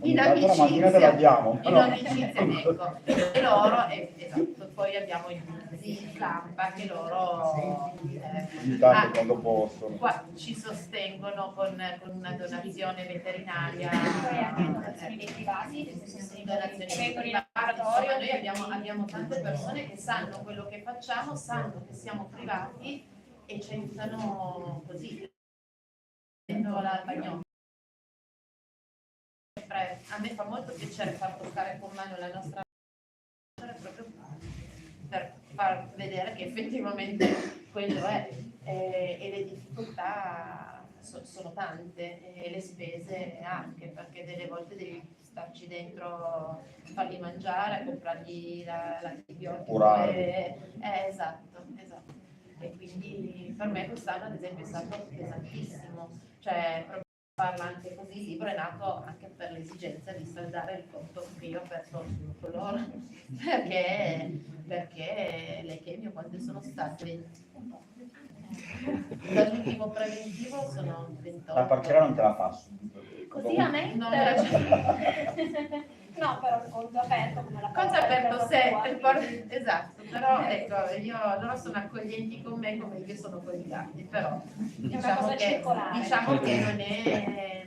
in amicizia, ecco, e loro esatto, poi abbiamo i Zampa che loro quando possono qua ci sostengono con una donazione veterinaria, donazioni private, noi abbiamo tante persone che sanno quello che facciamo, sanno che siamo privati e ci aiutano così. La bagnotta. A me fa molto piacere far toccare con mano la nostra proprio per far vedere che effettivamente quello è, e le difficoltà sono tante e le spese anche, perché delle volte devi starci dentro, fargli mangiare, comprargli l'antibiotico, esatto, e quindi per me quest'anno ad esempio è stato pesantissimo, cioè parla anche così, il libro è nato anche per l'esigenza di saldare il conto che io ho perso con loro, perché le chemio quante sono state? Dall'ultimo preventivo sono 28. La parcella non te la passo. Così a me? No, no, però il conto aperto come la conto aperto sempre, esatto, però ecco, loro sono accoglienti con me come io sono con i gatti, però diciamo che non è,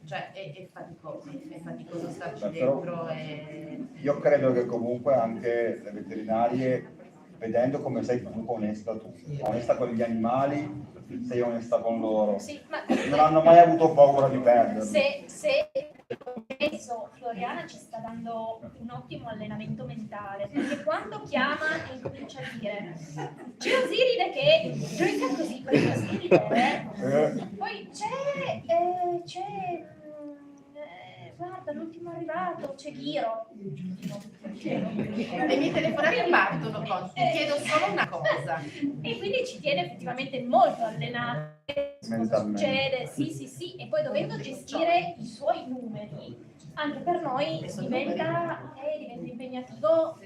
cioè è faticoso starci dentro. Io credo che comunque anche le veterinarie, vedendo come sei comunque onesta tu, onesta con gli animali, sei onesta con loro, sì, ma non hanno mai avuto paura di perderli. Se penso adesso Floriana ci sta dando un ottimo allenamento mentale, perché quando chiama e incomincia a dire c'è Osiride che gioca così, questo Osiride, poi guarda l'ultimo arrivato, c'è Ghiro. Le mie telefonate partono, ti chiedo solo una cosa. E quindi ci tiene effettivamente molto allenare cosa Mentalmente. succede, sì, e poi dovendo gestire i suoi numeri, anche per noi diventa impegnativo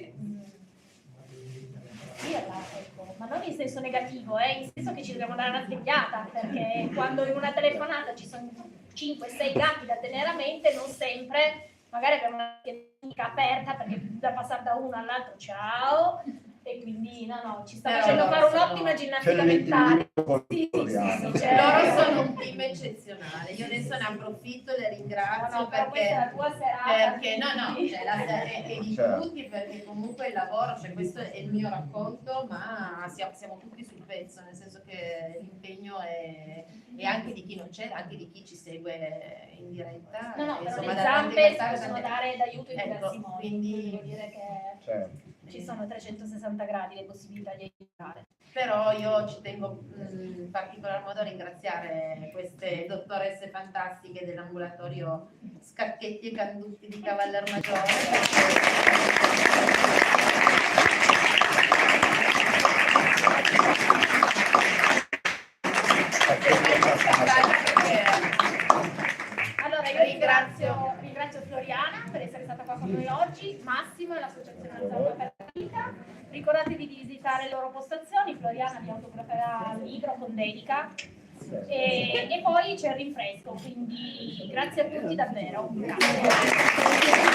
gestirla, ecco. Ma non in senso negativo, in senso che ci dobbiamo dare una svegliata, perché quando in una telefonata ci sono 5-6 gatti da tenere a mente, non sempre, magari abbiamo una tecnica aperta perché da passare da uno all'altro, ciao, e quindi ci sta Però facendo loro fare sono- un'ottima ginnastica mentale. Sì, Cioè, loro sono un team eccezionale. Io adesso ne approfitto e le ringrazio però questa è la perché, tua serata. perché c'è la serie di Certo. tutti, perché comunque il lavoro, cioè questo è il mio racconto, ma siamo tutti sul pezzo, nel senso che l'impegno è anche di chi non c'è, anche di chi ci segue in diretta. Però insomma, le da tante zampe si testate, possono tante- dare d'aiuto in Ecco, diversi modi, quindi- vuol dire che Certo. ci sono 360 gradi le possibilità di aiutare. Però io ci tengo in particolar modo a ringraziare queste dottoresse fantastiche dell'ambulatorio Scacchetti e Candutti di Cavallermaggiore. Allora io ringrazio Floriana per essere stata qua con noi oggi, Massimo e l'associazione Alzheimer per la Vita. Ricordatevi di visitare le loro postazioni, Floriana vi autograferà il libro con dedica e poi c'è il rinfresco, quindi grazie a tutti davvero. Grazie.